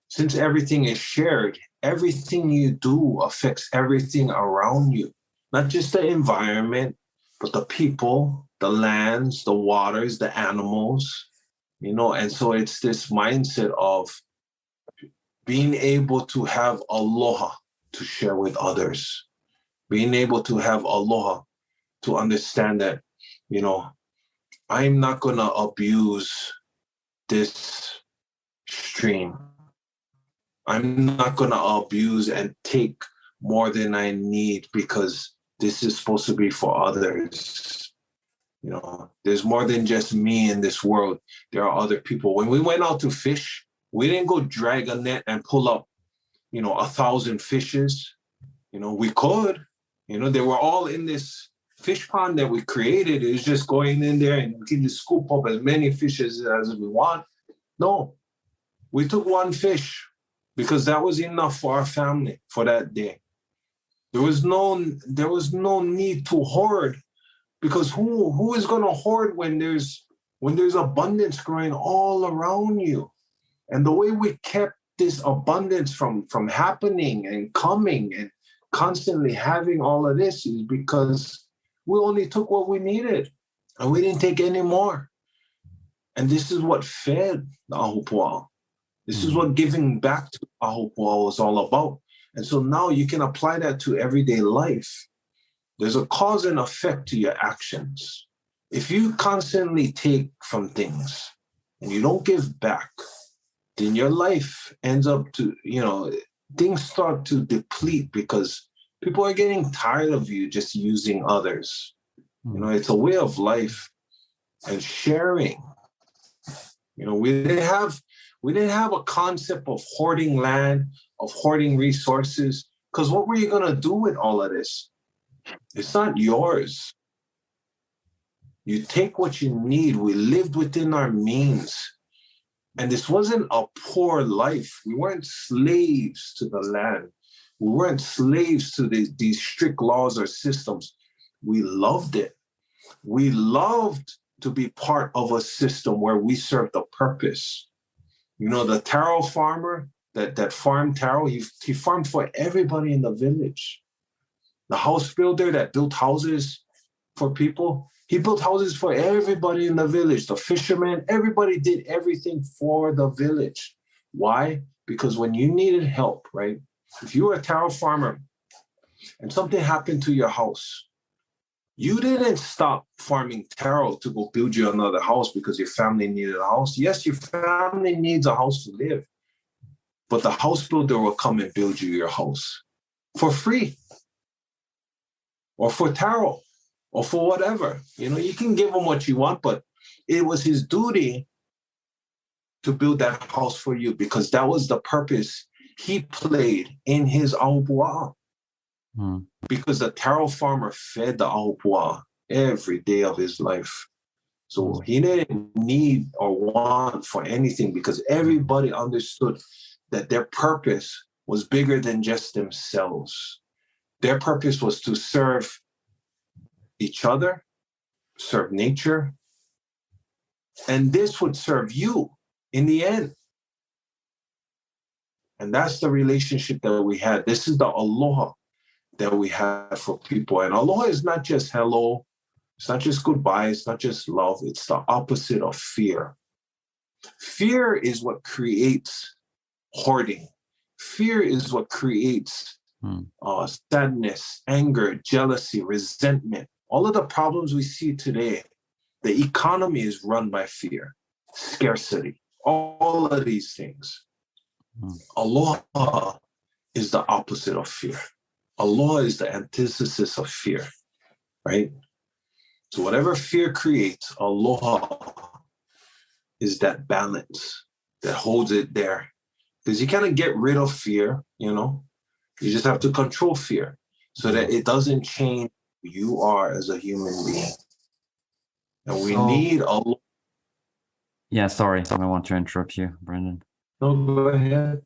Since everything is shared, everything you do affects everything around you, not just the environment, but the people, the lands, the waters, the animals, and so it's this mindset of being able to have aloha to share with others, being able to have aloha to understand that, I'm not going to abuse this stream. I'm not going to abuse and take more than I need because this is supposed to be for others. There's more than just me in this world. There are other people. When we went out to fish, we didn't go drag a net and pull up, 1,000 fishes. We could, they were all in this fish pond that we created. It was just going in there and we can just scoop up as many fishes as we want. No, we took one fish because that was enough for our family for that day. There was no need to hoard, because who is going to hoard when there's abundance growing all around you? And the way we kept this abundance from happening and coming and constantly having all of this is because we only took what we needed and we didn't take any more. And this is what fed the ahupua'a. This is what giving back to ahupua'a was all about. And so now you can apply that to everyday life. There's a cause and effect to your actions. If you constantly take from things and you don't give back, then your life ends up to, things start to deplete because people are getting tired of you just using others. It's a way of life and sharing. We didn't have a concept of hoarding land, of hoarding resources, because what were you going to do with all of this? It's not yours. You take what you need. We lived within our means. And this wasn't a poor life. We weren't slaves to the land. We weren't slaves to these strict laws or systems. We loved it. We loved to be part of a system where we served a purpose. The taro farmer that farmed taro, he farmed for everybody in the village. The house builder that built houses for people, he built houses for everybody in the village. The fisherman, everybody did everything for the village. Why? Because when you needed help, right? If you were a taro farmer and something happened to your house, you didn't stop farming taro to go build you another house because your family needed a house. Yes, your family needs a house to live, but the house builder will come and build you your house for free or for taro or for whatever. You can give him what you want, but it was his duty to build that house for you because that was the purpose he played in his ahupua'a. Because the taro farmer fed the ahupua'a every day of his life. So he didn't need or want for anything because everybody understood that their purpose was bigger than just themselves. Their purpose was to serve each other, serve nature, and this would serve you in the end. And that's the relationship that we had. This is the aloha that we have for people. And aloha is not just hello, it's not just goodbye, it's not just love, it's the opposite of fear. Fear is what creates hoarding. Fear is what creates sadness, anger, jealousy, resentment. All of the problems we see today, the economy is run by fear, scarcity, all of these things. Aloha is the opposite of fear. Aloha is the antithesis of fear, right? So whatever fear creates, aloha is that balance that holds it there. Because you cannot get rid of fear, You just have to control fear so that it doesn't change who you are as a human being. And we need aloha. Yeah, sorry. I want to interrupt you, Brandon. No, go ahead.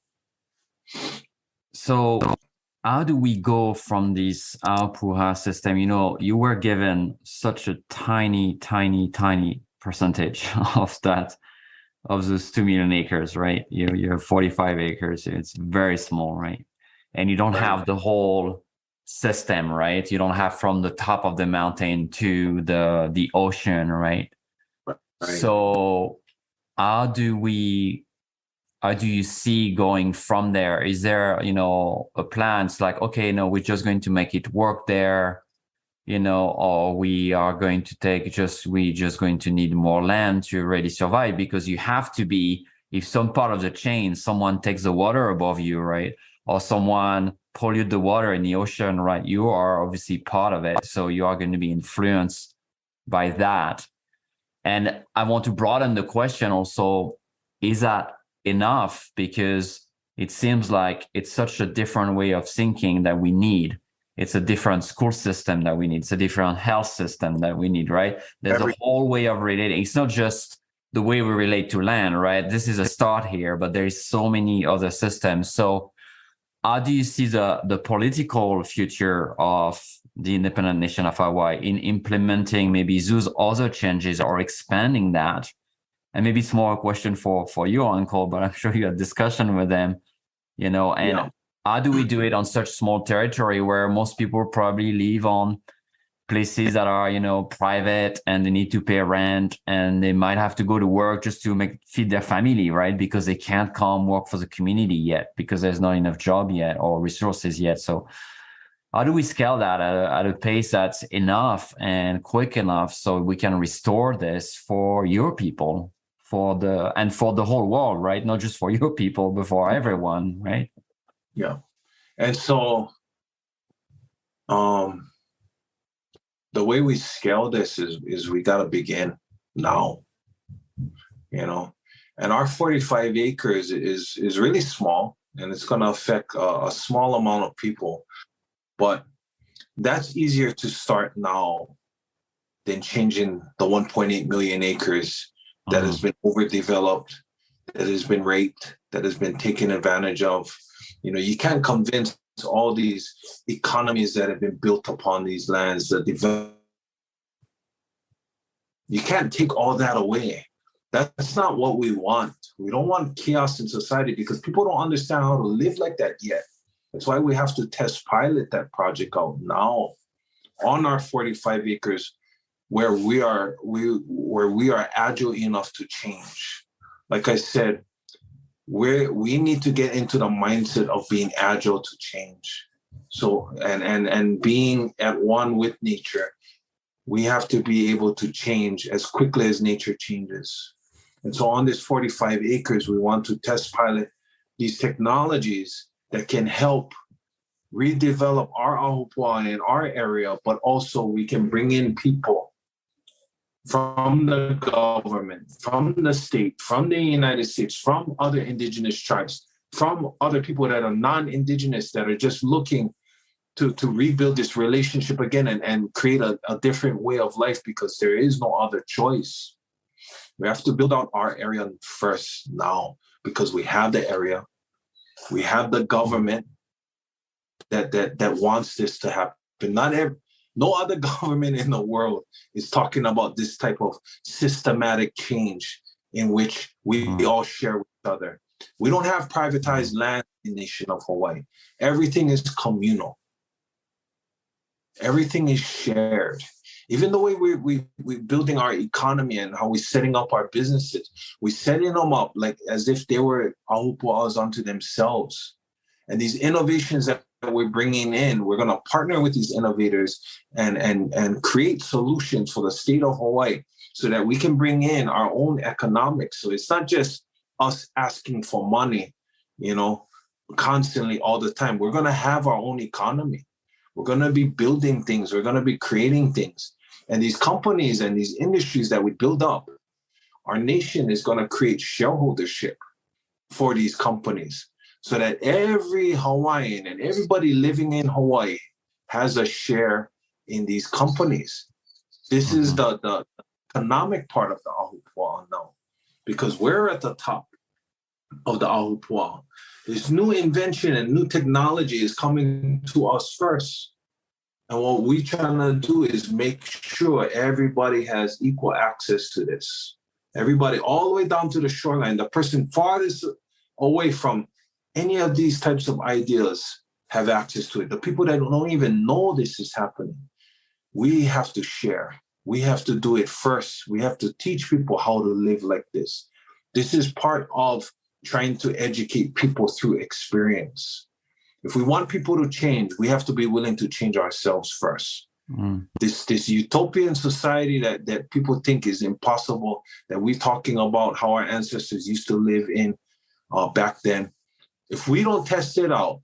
So how do we go from this Aopuha system? You were given such a tiny percentage of those 2 million acres, right? You have 45 acres. It's very small, right? And you don't have the whole system, right? You don't have from the top of the mountain to the ocean, right? So how do you see going from there? Is there, a plan? It's like, okay, no, we're just going to make it work there, or we are going to we're just going to need more land to really survive, because you have to be, if some part of the chain, someone takes the water above you, right? Or someone pollute the water in the ocean, right? You are obviously part of it. So you are going to be influenced by that. And I want to broaden the question also, is that enough? Because it seems like it's such a different way of thinking that we need. It's a different school system that we need. It's a different health system that we need, right? There's a whole way of relating. It's not just the way we relate to land, right? This is a start here, but there is so many other systems. So how do you see the political future of the independent nation of Hawaii in implementing maybe those other changes or expanding that? And maybe it's more a question for you, Uncle, but I'm sure you had discussion with them, how do we do it on such small territory where most people probably live on, places that are, private, and they need to pay rent, and they might have to go to work just to feed their family, right? Because they can't come work for the community yet because there's not enough job yet or resources yet. So how do we scale that at a pace that's enough and quick enough so we can restore this for your people, for the whole world, right? Not just for your people, but for everyone, right? Yeah. And so the way we scale this is we got to begin now, and our 45 acres is really small, and it's going to affect a small amount of people, but that's easier to start now than changing the 1.8 million acres that has been overdeveloped, that has been raped, that has been taken advantage of. You can't convince all these economies that have been built upon these lands, you can't take all that away. That's not what we want. We don't want chaos in society because people don't understand how to live like that yet. That's why we have to test pilot that project out now on our 45 acres where we are agile enough to change. Like I said, we need to get into the mindset of being agile to change. So and being at one with nature, we have to be able to change as quickly as nature changes. And so on this 45 acres, we want to test pilot these technologies that can help redevelop our ahupua'a in our area, but also we can bring in people from the government, from the state, from the United States, from other indigenous tribes, from other people that are non-indigenous that are just looking to rebuild this relationship again and create a different way of life because there is no other choice. We have to build out our area first now because we have the area, we have the government that wants this to happen. No other government in the world is talking about this type of systematic change in which we all share with each other. We don't have privatized land in the nation of Hawaii. Everything is communal. Everything is shared. Even the way we're building our economy and how we're setting up our businesses, we're setting them up like as if they were ahupua'as unto themselves. And these innovations that we're bringing in, we're going to partner with these innovators and create solutions for the state of Hawaii so that we can bring in our own economics. So it's not just us asking for money, constantly all the time. We're going to have our own economy. We're going to be building things. We're going to be creating things. And these companies and these industries that we build up, our nation is going to create shareholdership for these companies so that every Hawaiian and everybody living in Hawaii has a share in these companies. This is the economic part of the ahupua'a now, because we're at the top of the ahupua'a. This new invention and new technology is coming to us first. And what we're trying to do is make sure everybody has equal access to this. Everybody, all the way down to the shoreline, the person farthest away from any of these types of ideas have access to it. The people that don't even know this is happening, we have to share. We have to do it first. We have to teach people how to live like this. This is part of trying to educate people through experience. If we want people to change, we have to be willing to change ourselves first. This utopian society that people think is impossible, that we're talking about how our ancestors used to live in back then, if we don't test it out,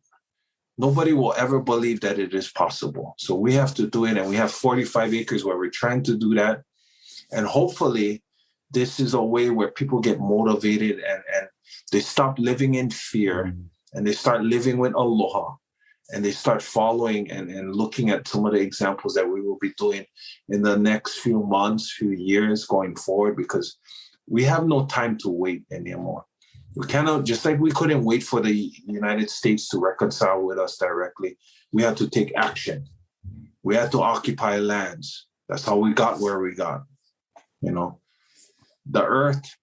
nobody will ever believe that it is possible. So we have to do it, and we have 45 acres where we're trying to do that. And hopefully this is a way where people get motivated and they stop living in fear and they start living with aloha, and they start following and looking at some of the examples that we will be doing in the next few months, few years going forward, because we have no time to wait anymore. We cannot, just like we couldn't wait for the United States to reconcile with us directly, we had to take action. We had to occupy lands. That's how we got where we got. The earth,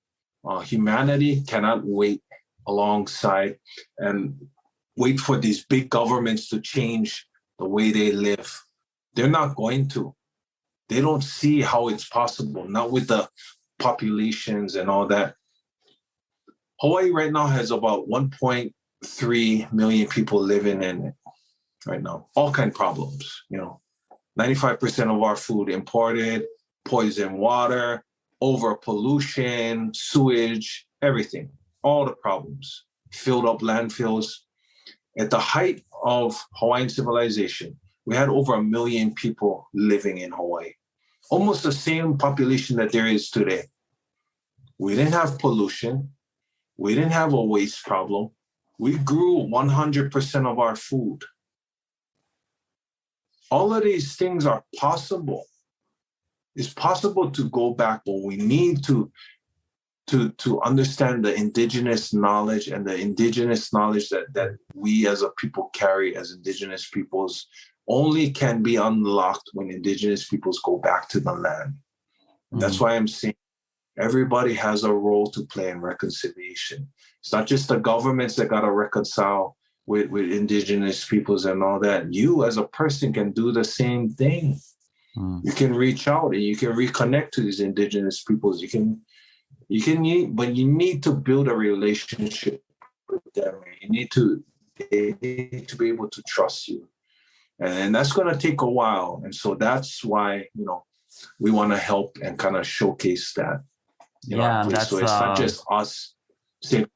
humanity cannot wait alongside and wait for these big governments to change the way they live. They're not going to. They don't see how it's possible, not with the populations and all that. Hawaii right now has about 1.3 million people living in it right now. All kind of problems, 95% of our food imported, poison water, over pollution, sewage, everything, all the problems, filled up landfills. At the height of Hawaiian civilization, we had over 1 million people living in Hawaii, almost the same population that there is today. We didn't have pollution. We didn't have a waste problem. We grew 100% of our food. All of these things are possible. It's possible to go back, but we need to understand the indigenous knowledge, and the indigenous knowledge that we as a people carry as indigenous peoples only can be unlocked when indigenous peoples go back to the land. That's why I'm saying everybody has a role to play in reconciliation. It's not just the governments that got to reconcile with indigenous peoples and all that. You as a person can do the same thing. You can reach out and you can reconnect to these indigenous peoples. But you need to build a relationship with them. They need to be able to trust you. And that's going to take a while. And so that's why, we want to help and kind of showcase that. So it's not just us saying.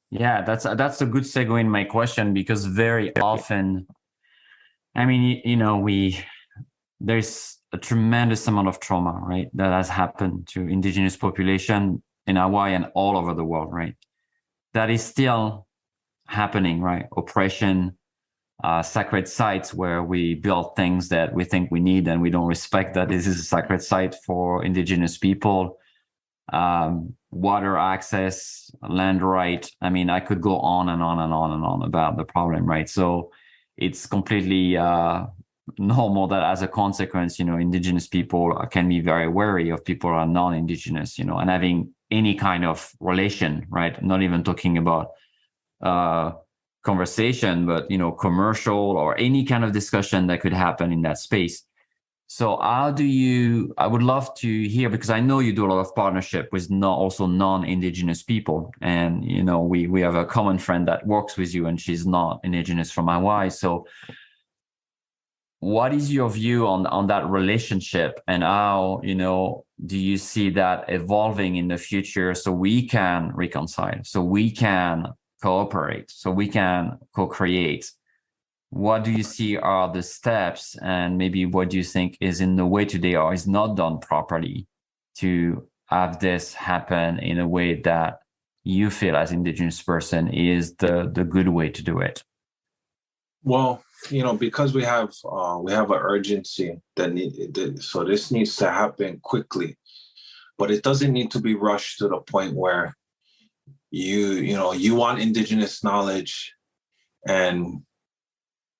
Yeah, that's a good segue in my question, because very often, I mean, there's a tremendous amount of trauma, right, that has happened to indigenous population in Hawaii and all over the world, right? That is still happening, right? Oppression, sacred sites where we build things that we think we need and we don't respect that this is a sacred site for indigenous people. Water access, land right. I mean, I could go on and on and on and on about the problem, right? So it's completely normal that as a consequence, indigenous people can be very wary of people who are non-indigenous, and having any kind of relation, right? Not even talking about conversation, but, commercial or any kind of discussion that could happen in that space. So I would love to hear, because I know you do a lot of partnership with also non-indigenous people. And, we have a common friend that works with you and she's not indigenous from Hawaii. So what is your view on that relationship, and how, do you see that evolving in the future so we can reconcile, so we can cooperate, so we can co-create? What do you see are the steps, and maybe what do you think is in the way today or is not done properly to have this happen in a way that you feel as indigenous person is the good way to do it? Well, because we have an urgency so this needs to happen quickly, but it doesn't need to be rushed to the point where you want indigenous knowledge and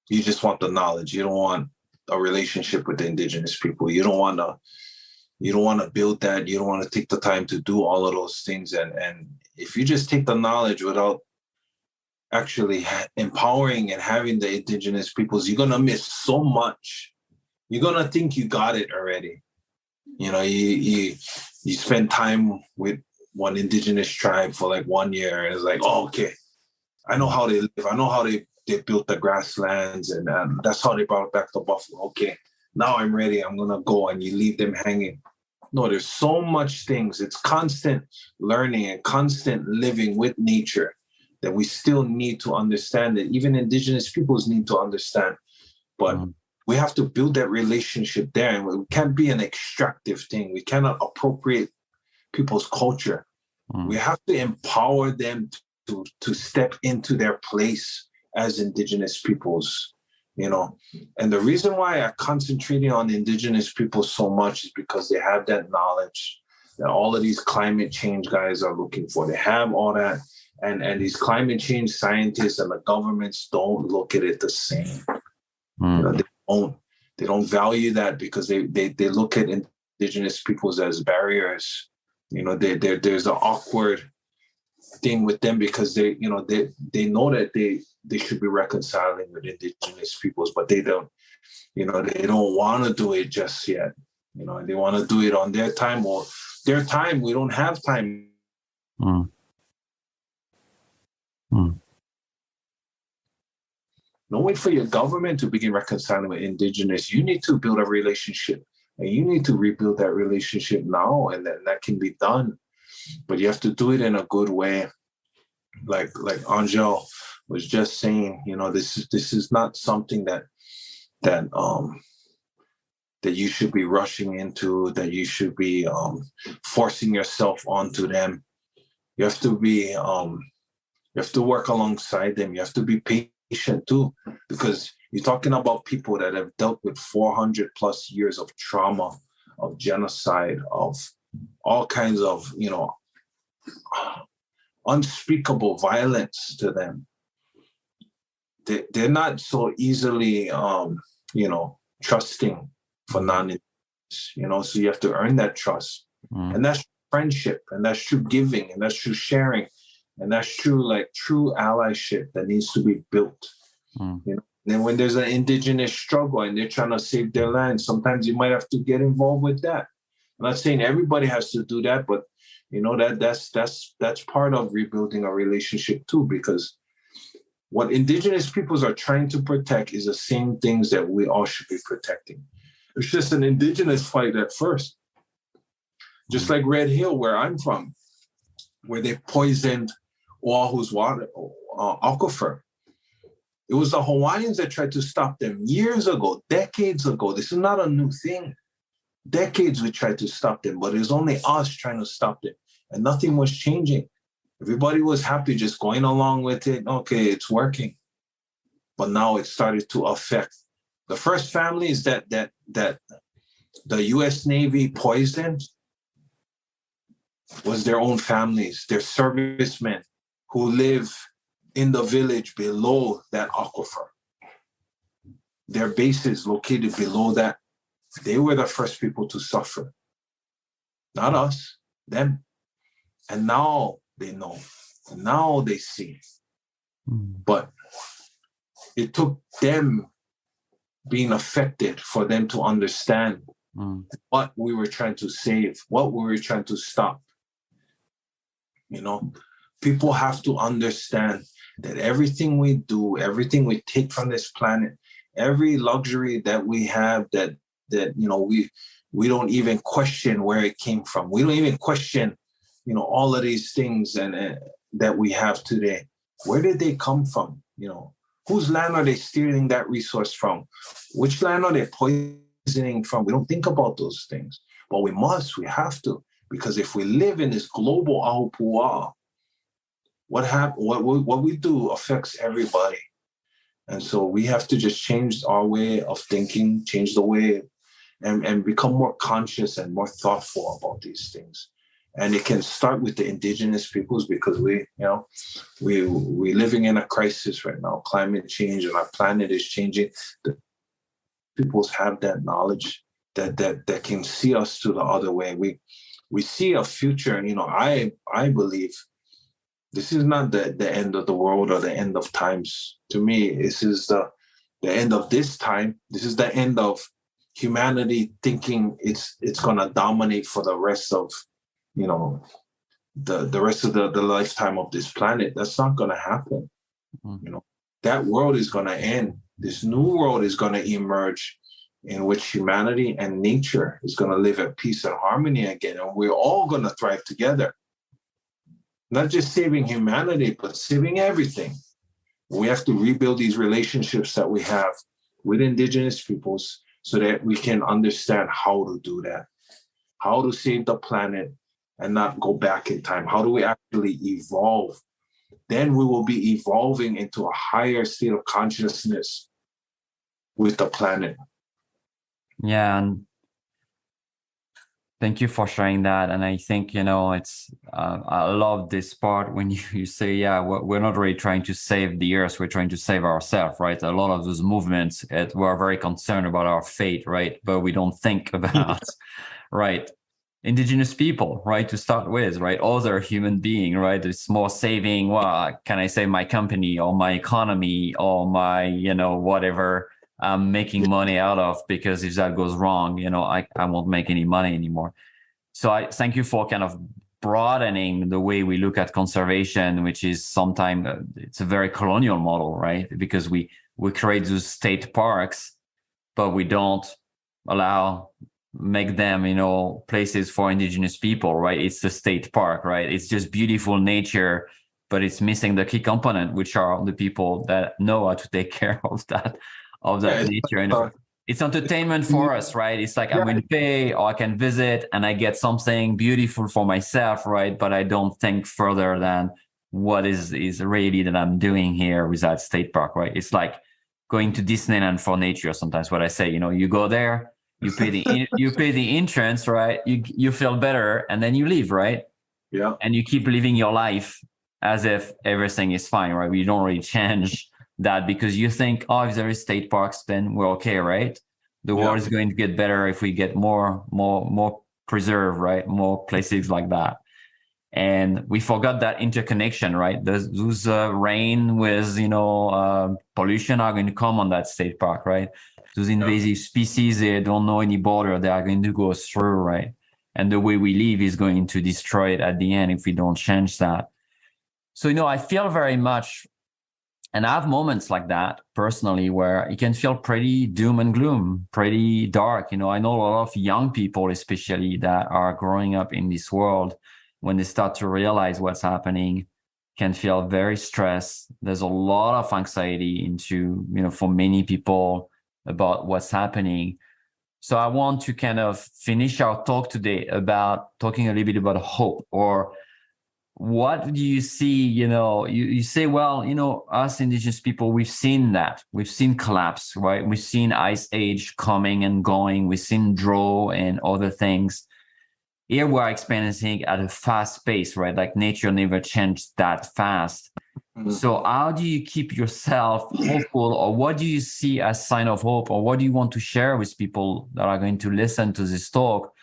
you just want the knowledge. You don't want a relationship with the indigenous people. You don't want to build that. You don't want to take the time to do all of those things. And if you just take the knowledge without actually empowering and having the indigenous peoples, you're going to miss so much. You're going to think you got it already. You spend time with one indigenous tribe for like 1 year, and it's like, oh, okay, I know how they live. I know how they built the grasslands, and that's how they brought back the buffalo. Okay, now I'm ready. I'm going to go, and you leave them hanging. No, there's so much things. It's constant learning and constant living with nature that we still need to understand, that even indigenous peoples need to understand. But we have to build that relationship there, and it can't be an extractive thing. We cannot appropriate people's culture. We have to empower them to step into their place as indigenous peoples, And the reason why I concentrated on indigenous people so much is because they have that knowledge that all of these climate change guys are looking for. They have all that. And these climate change scientists and the governments don't look at it the same. They don't value that, because they look at indigenous peoples as barriers. There's an awkward thing with them, because they know that they should be reconciling with indigenous peoples, but they don't want to do it just yet. and they want to do it on their time, or their time. We don't have time. Mm. Mm. Don't wait for your government to begin reconciling with Indigenous. You need to build a relationship, and you need to rebuild that relationship now, and then that can be done. But you have to do it in a good way. Like Angel was just saying, this is not something that you should be rushing into, that you should be forcing yourself onto them. You have to be you have to work alongside them. You have to be patient too, because you're talking about people that have dealt with 400 plus years of trauma, of genocide, of all kinds of, unspeakable violence to them. They're not so easily, trusting for non-Indigenous, so you have to earn that trust. And that's friendship, and that's true giving, and that's true sharing, and that's true allyship that needs to be built. And when there's an Indigenous struggle and they're trying to save their land, sometimes you might have to get involved with that. I'm not saying everybody has to do that, but that's part of rebuilding a relationship too, because what Indigenous peoples are trying to protect is the same things that we all should be protecting. It's just an Indigenous fight at first. Just like Red Hill, where I'm from, where they poisoned Oahu's water aquifer. It was the Hawaiians that tried to stop them years ago, decades ago. This is not a new thing. Decades we tried to stop them, but it was only us trying to stop them. And nothing was changing. Everybody was happy just going along with it. Okay, it's working. But now it started to affect the first families that the U.S. Navy poisoned was their own families, their servicemen who live in the village below that aquifer. Their bases located below that. They were the first people to suffer. Not us, them. And now they know. And now they see. But it took them being affected for them to understand what we were trying to save, what we were trying to stop. People have to understand that everything we do, everything we take from this planet, every luxury that we have, that we don't even question where it came from. We don't even question, all of these things and that we have today. Where did they come from? Whose land are they stealing that resource from? Which land are they poisoning from? We don't think about those things, but we have to, because if we live in this global ahupua'a, what we do affects everybody. And so we have to just change our way of thinking, change the way, and become more conscious and more thoughtful about these things. And it can start with the Indigenous peoples, because we're living in a crisis right now. Climate change, and our planet is changing. The peoples have that knowledge that can see us to the other way. We see a future, and I believe this is not the end of the world or the end of times. To me, this is the end of this time. This is the end of humanity thinking it's gonna dominate for the rest of the rest of the lifetime of this planet. That's not gonna happen. That world is gonna end. This new world is gonna emerge, in which humanity and nature is gonna live at peace and harmony again, and we're all gonna thrive together. Not just saving humanity, but saving everything. We have to rebuild these relationships that we have with Indigenous peoples, so that we can understand how to do that, how to save the planet and not go back in time. How do we actually evolve? Then we will be evolving into a higher state of consciousness with the planet. Yeah, and thank you for sharing that. And I think, it's, I love this part when you say, we're not really trying to save the earth, we're trying to save ourselves, right? A lot of those movements, we're very concerned about our fate, right? But we don't think about, right? Indigenous people, right? To start with, right? Other human being, right? It's more saving, can I say my company or my economy or my, whatever, I'm making money out of, because if that goes wrong, I won't make any money anymore. So I thank you for kind of broadening the way we look at conservation, which is sometimes it's a very colonial model, right? Because we create those state parks, but we don't make them, places for indigenous people, right? It's the state park, right? It's just beautiful nature, but it's missing the key component, which are the people that know how to take care of that nature. And it's entertainment for us, right? It's like, I'm going to pay, or I can visit and I get something beautiful for myself, right? But I don't think further than what is really that I'm doing here with that state park, right? It's like going to Disneyland for nature. Sometimes what I say, you go there, you pay the entrance, right? You feel better, and then you leave, right? Yeah. And you keep living your life as if everything is fine, right? We don't really change that, because you think, oh, if there is state parks, then we're okay, right? The world is going to get better if we get more preserved, right? More places like that. And we forgot that interconnection, right? Those rain with, pollution are going to come on that state park, right? Those invasive species, they don't know any border. They are going to go through, right? And the way we live is going to destroy it at the end if we don't change that. So, I feel very much, and I have moments like that personally where it can feel pretty doom and gloom, pretty dark. I know a lot of young people, especially, that are growing up in this world, when they start to realize what's happening, can feel very stressed. There's a lot of anxiety for many people about what's happening. So I want to kind of finish our talk today about talking a little bit about hope, or what do you see? You say, well, us indigenous people, we've seen that. We've seen collapse, right? We've seen ice age coming and going. We've seen drought and other things. Here we're experiencing at a fast pace, right? Like nature never changed that fast. Mm-hmm. So how do you keep yourself hopeful, or what do you see as sign of hope, or what do you want to share with people that are going to listen to this talk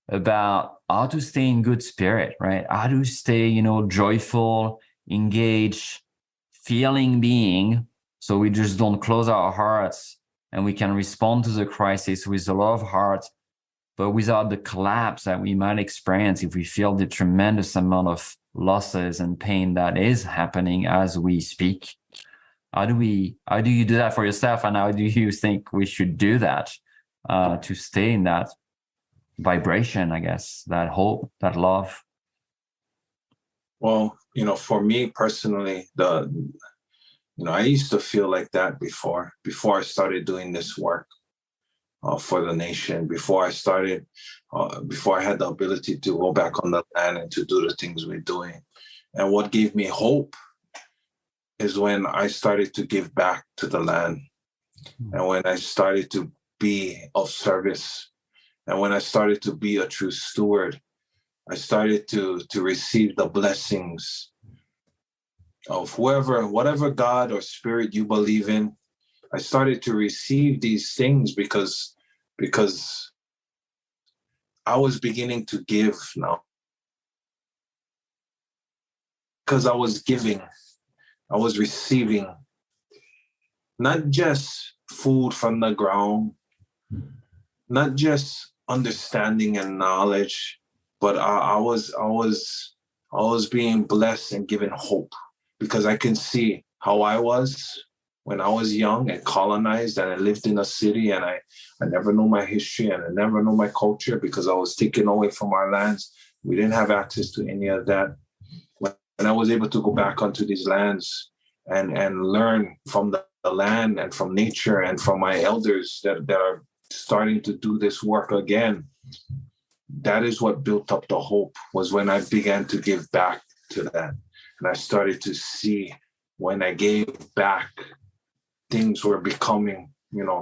about how to stay in good spirit, right? How to stay, joyful, engaged, feeling being, so we just don't close our hearts and we can respond to the crisis with a lot of heart, but without the collapse that we might experience if we feel the tremendous amount of losses and pain that is happening as we speak. How do you do that for yourself, and how do you think we should do that to stay in that vibration, I guess, that hope, that love? Well, for me personally, I used to feel like that before I started doing this work for the nation, before I had the ability to go back on the land and to do the things we're doing. And what gave me hope is when I started to give back to the land, and when I started to be of service, and when I started to be a true steward. I started to receive the blessings of whatever God or spirit you believe in. I started to receive these things because I was beginning to give now. Because I was giving, I was receiving not just food from the ground, not just understanding and knowledge, but I was being blessed and given hope, because I can see how I was when I was young and colonized, and I lived in a city, and I never knew my history, and I never knew my culture, because I was taken away from our lands. We didn't have access to any of that. When I was able to go back onto these lands and learn from the land and from nature and from my elders that are starting to do this work again, that is what built up the hope, was when I began to give back to that. And I started to see, when I gave back, things were becoming,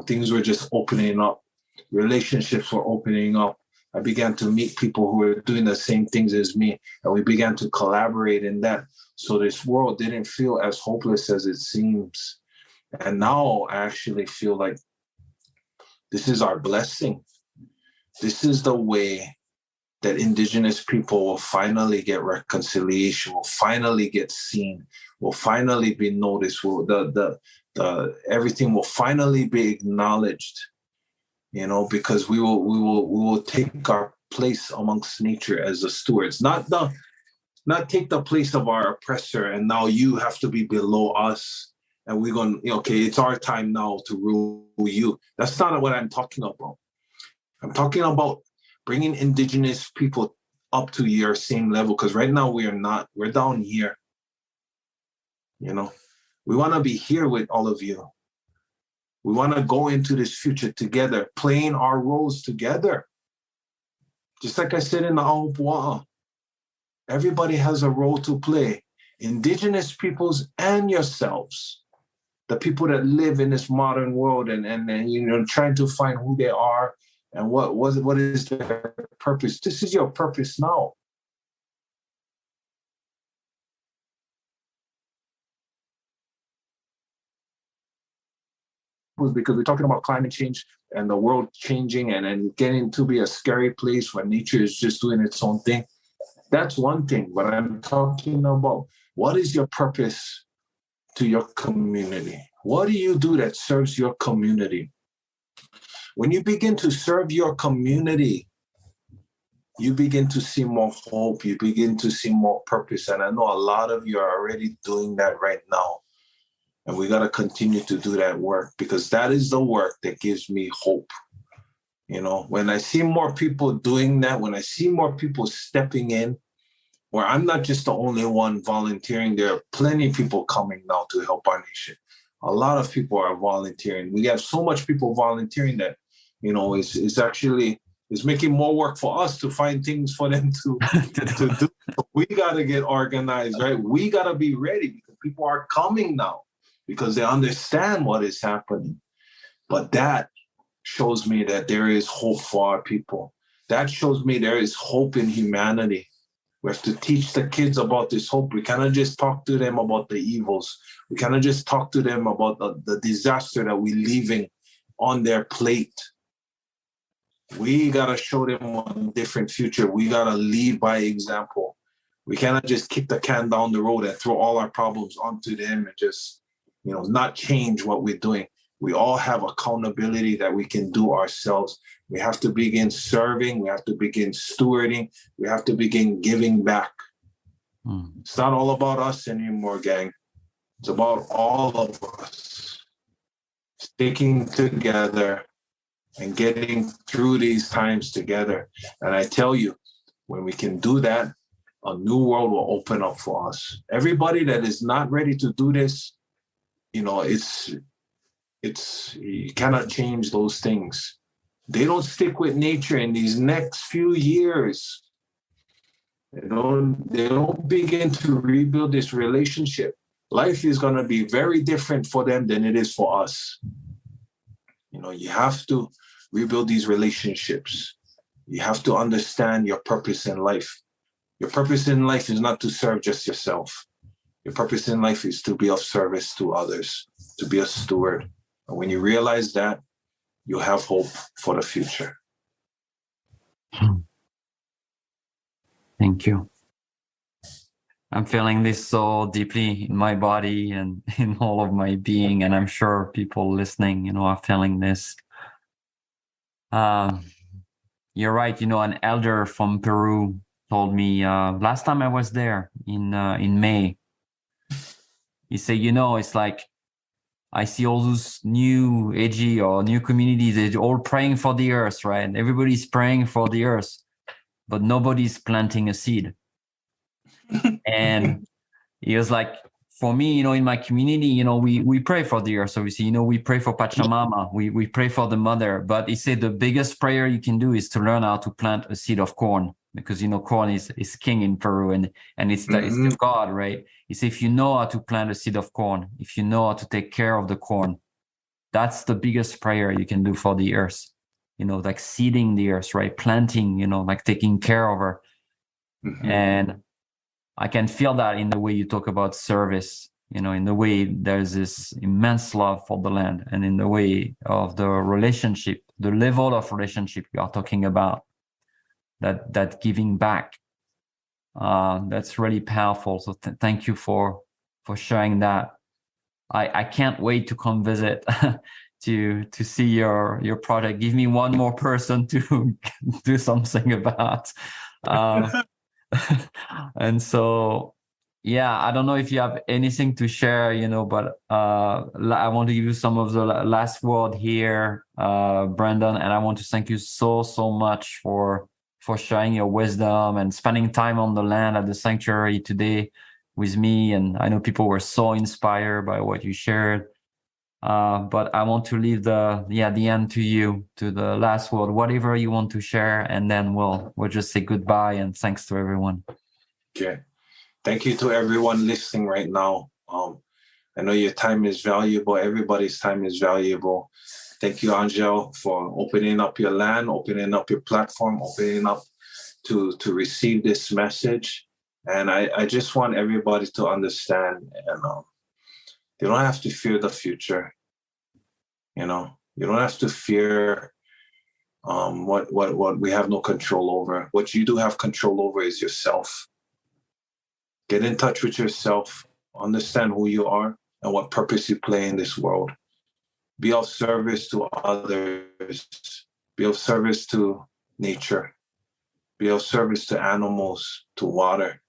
things were just opening up. Relationships were opening up. I began to meet people who were doing the same things as me, and we began to collaborate in that. So this world didn't feel as hopeless as it seems. And now I actually feel like this is our blessing. This is the way that Indigenous people will finally get reconciliation, will finally get seen, will finally be noticed, will everything will finally be acknowledged, because we will take our place amongst nature as the stewards, not take the place of our oppressor, and now you have to be below us, and we're going, okay, it's our time now to rule you. That's not what I'm talking about. I'm talking about bringing Indigenous people up to your same level, because right now we're down here. We want to be here with all of you. We want to go into this future together, playing our roles together. Just like I said in the Pu'uhonua, everybody has a role to play. Indigenous peoples and yourselves, the people that live in this modern world and trying to find who they are and what is their purpose. This is your purpose now. Because we're talking about climate change and the world changing and getting to be a scary place where nature is just doing its own thing. That's one thing, but I'm talking about what is your purpose to your community? What do you do that serves your community? When you begin to serve your community, you begin to see more hope, you begin to see more purpose. And I know a lot of you are already doing that right now. And we got to continue to do that work, because that is the work that gives me hope. When I see more people doing that, when I see more people stepping in, where I'm not just the only one volunteering, there are plenty of people coming now to help our nation. A lot of people are volunteering. We have so much people volunteering that, it's making more work for us to find things for them to do. We got to get organized, right? We got to be ready, because people are coming now, because they understand what is happening. But that shows me that there is hope for our people. That shows me there is hope in humanity. We have to teach the kids about this hope. We cannot just talk to them about the evils. We cannot just talk to them about the disaster that we're leaving on their plate. We got to show them a different future. We got to lead by example. We cannot just kick the can down the road and throw all our problems onto them and just not change what we're doing. We all have accountability that we can do ourselves. We have to begin serving. We have to begin stewarding. We have to begin giving back. It's not all about us anymore, gang. It's about all of us sticking together and getting through these times together. And I tell you, when we can do that, a new world will open up for us. Everybody that is not ready to do this, you cannot change those things. They don't stick with nature in these next few years. They don't begin to rebuild this relationship. Life is going to be very different for them than it is for us. You have to rebuild these relationships. You have to understand your purpose in life. Your purpose in life is not to serve just yourself. Your purpose in life is to be of service to others, to be a steward. And when you realize that, you'll have hope for the future. Thank you. I'm feeling this so deeply in my body and in all of my being, and I'm sure people listening, are feeling this. You're right. An elder from Peru told me last time I was there in May. He said, it's like I see all those new AG or new communities, they're all praying for the earth, right? Everybody's praying for the earth, but nobody's planting a seed. And he was like, for me, in my community, we pray for the earth. Obviously, we pray for Pachamama, we pray for the mother. But he said the biggest prayer you can do is to learn how to plant a seed of corn, because corn is king in Peru, and it's the god, right? He said if you know how to plant a seed of corn, if you know how to take care of the corn, that's the biggest prayer you can do for the earth. Like seeding the earth, right? Planting, like taking care of her. And I can feel that in the way you talk about service, in the way there's this immense love for the land, and in the way of the relationship, the level of relationship you are talking about. that giving back. That's really powerful. So thank you for sharing that. I can't wait to come visit to see your project. Give me one more person to do something about. And so, yeah, I don't know if you have anything to share, but I want to give you some of the last word here, Brandon, and I want to thank you so much for sharing your wisdom and spending time on the land at the sanctuary today with me. And I know people were so inspired by what you shared. But I want to leave the end to you, to the last word, whatever you want to share, and then we'll just say goodbye and thanks to everyone. Okay. Thank you to everyone listening right now. I know your time is valuable. Everybody's time is valuable. Thank you, Angel, for opening up your land, opening up your platform, opening up to receive this message. And I just want everybody to understand, you don't have to fear the future. You don't have to fear what we have no control over. What you do have control over is yourself. Get in touch with yourself. Understand who you are and what purpose you play in this world. Be of service to others. Be of service to nature. Be of service to animals, to water.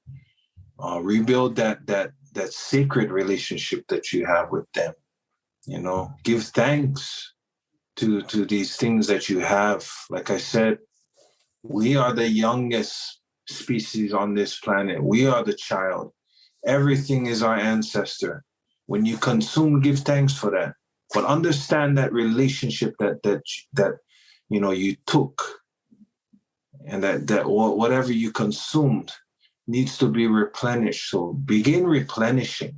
Rebuild that sacred relationship that you have with them. Give thanks to these things that you have. Like I said, we are the youngest species on this planet. We are the child. Everything is our ancestor. When you consume, give thanks for that. But understand that relationship that you took, and that whatever you consumed needs to be replenished. So begin replenishing.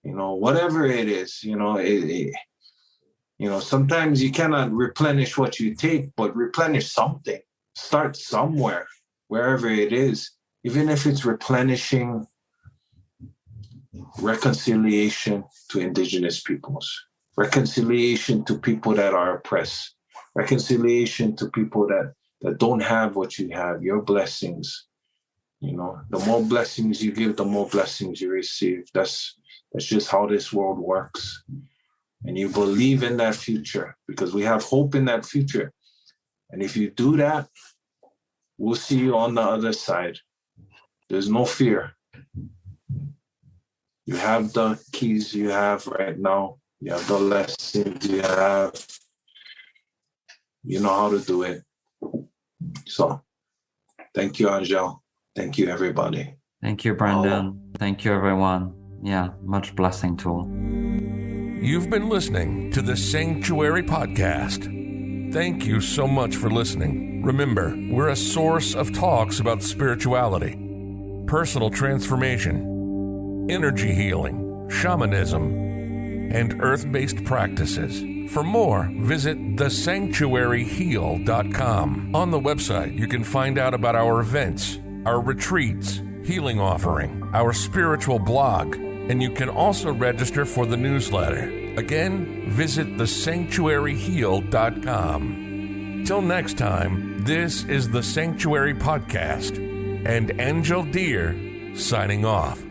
Whatever it is. Sometimes you cannot replenish what you take, but replenish something. Start somewhere, wherever it is, even if it's replenishing reconciliation to Indigenous peoples, reconciliation to people that are oppressed, reconciliation to people that don't have what you have, your blessings. The more blessings you give, the more blessings you receive. That's just how this world works. And you believe in that future because we have hope in that future. And if you do that, we'll see you on the other side. There's no fear. You have the keys you have right now. You have the lessons you have. You know how to do it. So, thank you, Angel. Thank you, everybody. Thank you, Brandon. Thank you, everyone. Yeah, much blessing to all. You've been listening to the Sanctuary Podcast. Thank you so much for listening. Remember, we're a source of talks about spirituality, personal transformation, energy healing, shamanism, and earth-based practices. For more, visit thesanctuaryheal.com. On the website, you can find out about our events, our retreats, healing offering, our spiritual blog, and you can also register for the newsletter. Again, visit thesanctuaryheal.com. Till next time, this is the Sanctuary Podcast, and Angel Deer signing off.